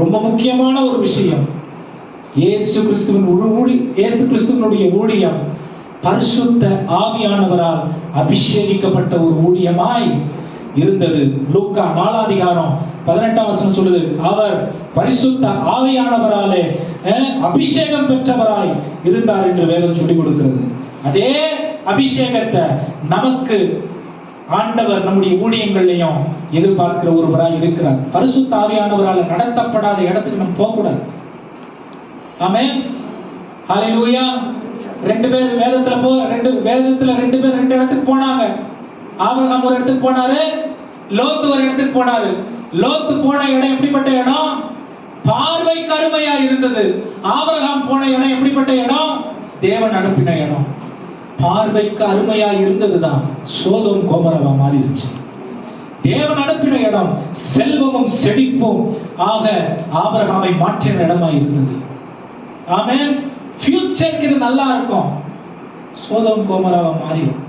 ரொம்ப முக்கியமான ஒரு விஷயம், இயேசு கிறிஸ்துவினுடைய ஊழியம் பரிசுத்த ஆவியானவரால் அபிஷேகிக்கப்பட்ட ஒரு ஊழியமாய் இருந்தது. லூக்கா 4:18 சொல்லுது, அவர் பரிசுத்த ஆவியானவராலே அபிஷேகம் பெற்றவராய் இருந்தார் என்று வேதம் சொல்லிக் கொடுக்கிறது. அதே அபிஷேகத்தை நமக்கு ஆண்டவர் நம்முடைய ஊழியங்களையும் எதிர்பார்க்கிற ஒருவராய் இருக்கிறார். பரிசுத்த ஆவியானவரால் நடத்தப்படாத இடத்துக்கு நம்ம போக கூடாது. ஆமென். ஹல்லேலூயா. ரெண்டு பேர் வேதத்துல ரெண்டு பேர் ரெண்டு இடத்துக்கு போனாங்க. ஆபிரகாம் ஒரு இடத்துக்கு போனாரு, லோத்து ஒரு இடத்துக்கு போனாரு. லோத்து போன இடம் எப்படிப்பட்ட இடம்? பார்வைக்கு அருமையா இருந்தது. ஆபிரகாம் போன இடம் எப்படிப்பட்ட இடம்? தேவன் அனுப்பின இடம். பார்வைக்கு அருமையா இருந்ததுதான் சோதோம் கோமரவா மாறிடுச்சு. தேவன் அனுப்பின இடம் செல்வமும் செழிப்பும் ஆக ஆபிரகாமை மாற்றின இடமா இருந்தது. ஆமென். ஃபியூச்சருக்கு இது நல்லா இருக்கும். சோதோம் கோமரவா மாறிடும்.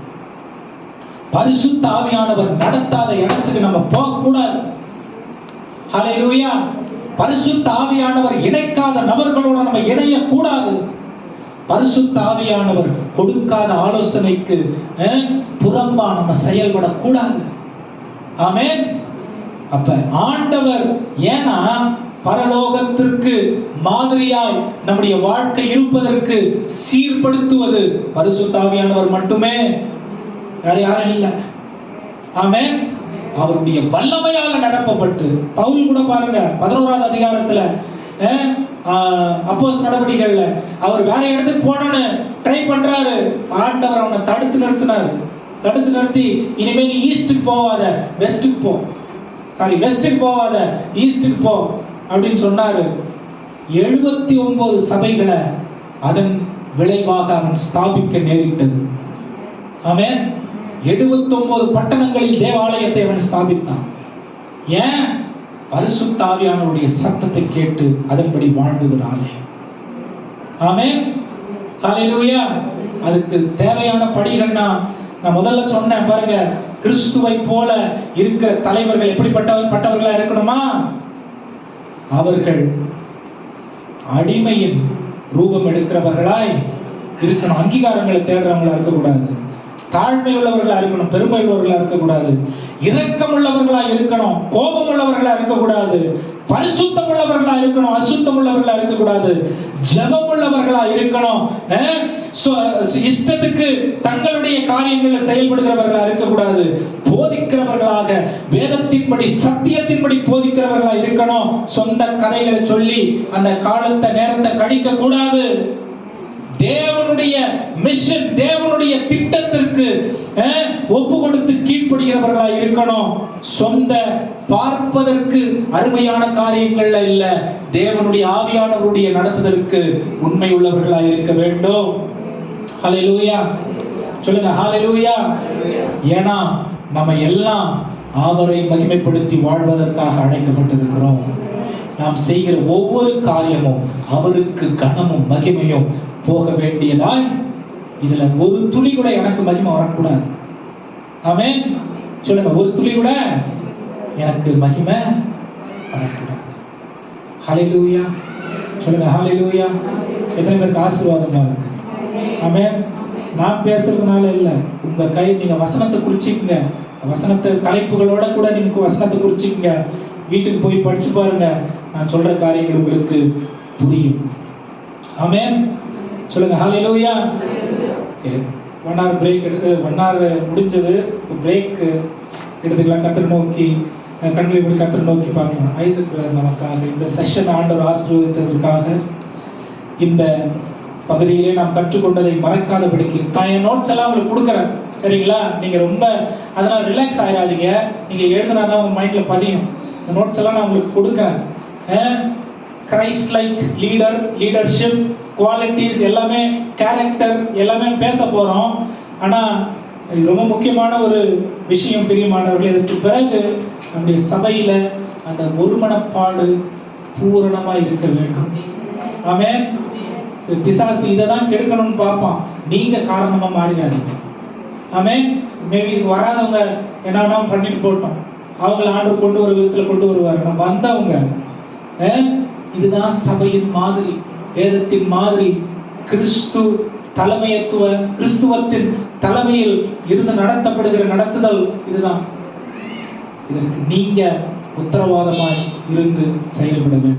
பரிசுத்த ஆவியானவர் நடத்தாத இடத்துக்கு நம்ம போக கூடாது. ஹல்லேலூயா. பரிசுத்த ஆவியானவர் இணைக்காத நபர்களோட நம்ம இணைய கூடாது. பரிசுத்த ஆவியானவர் கொடுக்காத ஆலோசனைக்கு புறம்பா நம்ம செயல்படக்கூடாது. ஆமென். அப்ப ஆண்டவர் ஏன்னா பரலோகத்திற்கு மாதிரியாய் நம்முடைய வாழ்க்கை இருப்பதற்கு சீர்படுத்துவது பரிசுத்த ஆவியானவர் மட்டுமே, யாரும் இல்லை. ஆமென். அவருடைய வல்லமையால நிரப்பப்பட்டு பவுல் கூட பாருங்க 11வது அதிகாரத்துல அப்போஸ்தலர் நடவடிக்கைகள்ல அவர் வேற இடத்துக்கு போனோன்னு ட்ரை பண்றாரு. ஆண்டவர் அவனை தடுத்து நிறுத்தி இனிமே நீ ஈஸ்டுக்கு போவாத, வெஸ்டுக்கு போ, வெஸ்டுக்கு போவாத, ஈஸ்டுக்கு போ அப்படின்னு சொன்னாரு. 79 சபைகளை அதன் விளைவாக அவன் ஸ்தாபிக்க நேரிட்டது. ஆமென். 79 பட்டணங்களில் தேவாலயத்தை அவன் ஸ்தாபித்தான். ஏன்? பரிசுத்த ஆவியானவருடைய சத்தத்தை கேட்டு அதன்படி வாழ்ந்ததுனாலே. ஆமென். ஹல்லேலூயா. அதுக்கு தேவையான படிகள்னா நான் முதல்ல சொன்னேன் பாருங்க, கிறிஸ்துவை போல இருக்கிற தலைவர்கள் எப்படிப்பட்டவர்களா இருக்கணுமா? அவர்கள் அடிமையின் ரூபம் எடுக்கிறவர்களாய் இருக்கணும். அங்கீகாரங்களை தேடுறவங்களா இருக்கக்கூடாது. தாழ்மை உள்ளவர்களா இருக்கணும், பெருமை உள்ளவர்களா இருக்கக்கூடாது. இரக்கம் உள்ளவர்களா இருக்கணும், கோபம் உள்ளவர்களா இருக்கக்கூடாது. பரிசுத்தம் உள்ளவர்களா இருக்கணும், அசுத்தம் உள்ளவர்களா இருக்கக்கூடாது. ஜெபம் உள்ளவர்களா இருக்கணும். இஷ்டத்துக்கு தங்களுடைய காரியங்களை செயல்படுகிறவர்களா இருக்கக்கூடாது. போதிக்கிறவர்களாக வேதத்தின்படி சத்தியத்தின்படி போதிக்கிறவர்களா இருக்கணும். சொந்த கதைகளை சொல்லி அந்த காலத்தை நேரத்தை கழிக்க கூடாது. தேவனுடைய மிஷன், தேவனுடைய திட்டத்திற்கு ஒப்பு கொடுத்து கீழ்ப்படுகிறவர்களா இருக்கணும். சொந்த பார்ப்பதற்கு அருமையான காரியங்கள்ல இல்ல, தேவனுடைய ஆவியானவருடைய நடத்துதலுக்கு உண்மை உள்ளவர்களா இருக்க வேண்டும். ஹல்லேலூயா. சொல்லுங்க ஹல்லேலூயா. ஏன்னா நம்ம எல்லாம் அவரை மகிமைப்படுத்தி வாழ்வதற்காக அழைக்கப்பட்டிருக்கிறோம். நாம் செய்கிற ஒவ்வொரு காரியமும் அவருக்கு கனமும் மகிமையும் போக வேண்டியதாய், இதுல ஒரு துளி கூட எனக்கு மகிமை வரக்கூடாது. ஆமென். சொல்லுங்க, ஒரு துளி கூட எனக்கு மகிமை வரக்கூடாது. ஹல்லேலூயா. சொல்லுங்க ஹல்லேலூயா. எத்தனை பேருக்கு ஆசீர்வாதமா இருக்கு? ஆமென். நான் பேசுறதுனால இல்ல, உங்க கை நீங்க வசனத்தை குறிச்சிக்கங்க. வசனத்தை தலைப்புகளோட கூட நீங்க வசனத்தை குறிச்சிக்கங்க. வீட்டுக்கு போய் படிச்சு பாருங்க, நான் சொல்ற காரியங்கள் உங்களுக்கு புரியும். ஆமென். சொல்லுங்க ஹல்லேலூயா. ஓகே, 1 hour பிரேக் எடுத்து 1 hour முடிஞ்சது. பிரேக் எடுத்துக்கலாம். கர்த்தரை நோக்கி கண்களை மூடி கர்த்தரை நோக்கி பார்க்கலாம். ஐசக் நமக்காக இந்த செஷன் ஆண்டவர் ஆசீர்வதித்ததற்காக, இந்த பகுதியிலே நாம் கற்றுக்கொண்டதை மறக்காதபடிக்கு நான் என் நோட்ஸ் எல்லாம் உங்களுக்கு கொடுக்குறேன். சரிங்களா? நீங்க ரொம்ப அதனால ரிலாக்ஸ் ஆயிடாதீங்க. நீங்க எழுதுனாதான் உங்க மைண்ட்ல பதியும். இந்த நோட்ஸ் எல்லாம் நான் உங்களுக்கு கொடுக்குறேன். Christ like leader, leadership qualities எல்லாமே, கேரக்டர் எல்லாமே பேச போறோம். ஆனா இது ரொம்ப முக்கியமான ஒரு விஷயம் பிரியமானவர்கள். இதற்கு பிறகு நம்முடைய சபையில அந்த ஒருமனப்பாடு பூரணமா இருக்க வேண்டும். ஆமென். பிசாசு இதை தான் கெடுக்கணும்னு பார்ப்பான். நீங்க காரணமா மாறிடாதீங்க. ஆமென். மேபி இதுக்கு வராதவங்க என்ன பண்ணிட்டு போட்டோம், அவங்களை ஆண்டவர் கொண்டு ஒரு விதத்துல கொண்டு வருவார். நம்ம வந்தவங்க இதுதான் சபையின் மாதிரி, வேதத்தின் மாதிரி, கிறிஸ்துவத்தின் தலைமையில் இருந்து நடத்தப்படுகிற நடத்துதல் இதுதான். இதற்கு நீங்க உத்தரவாதமாய் இருந்து செயல்பட வேண்டும்.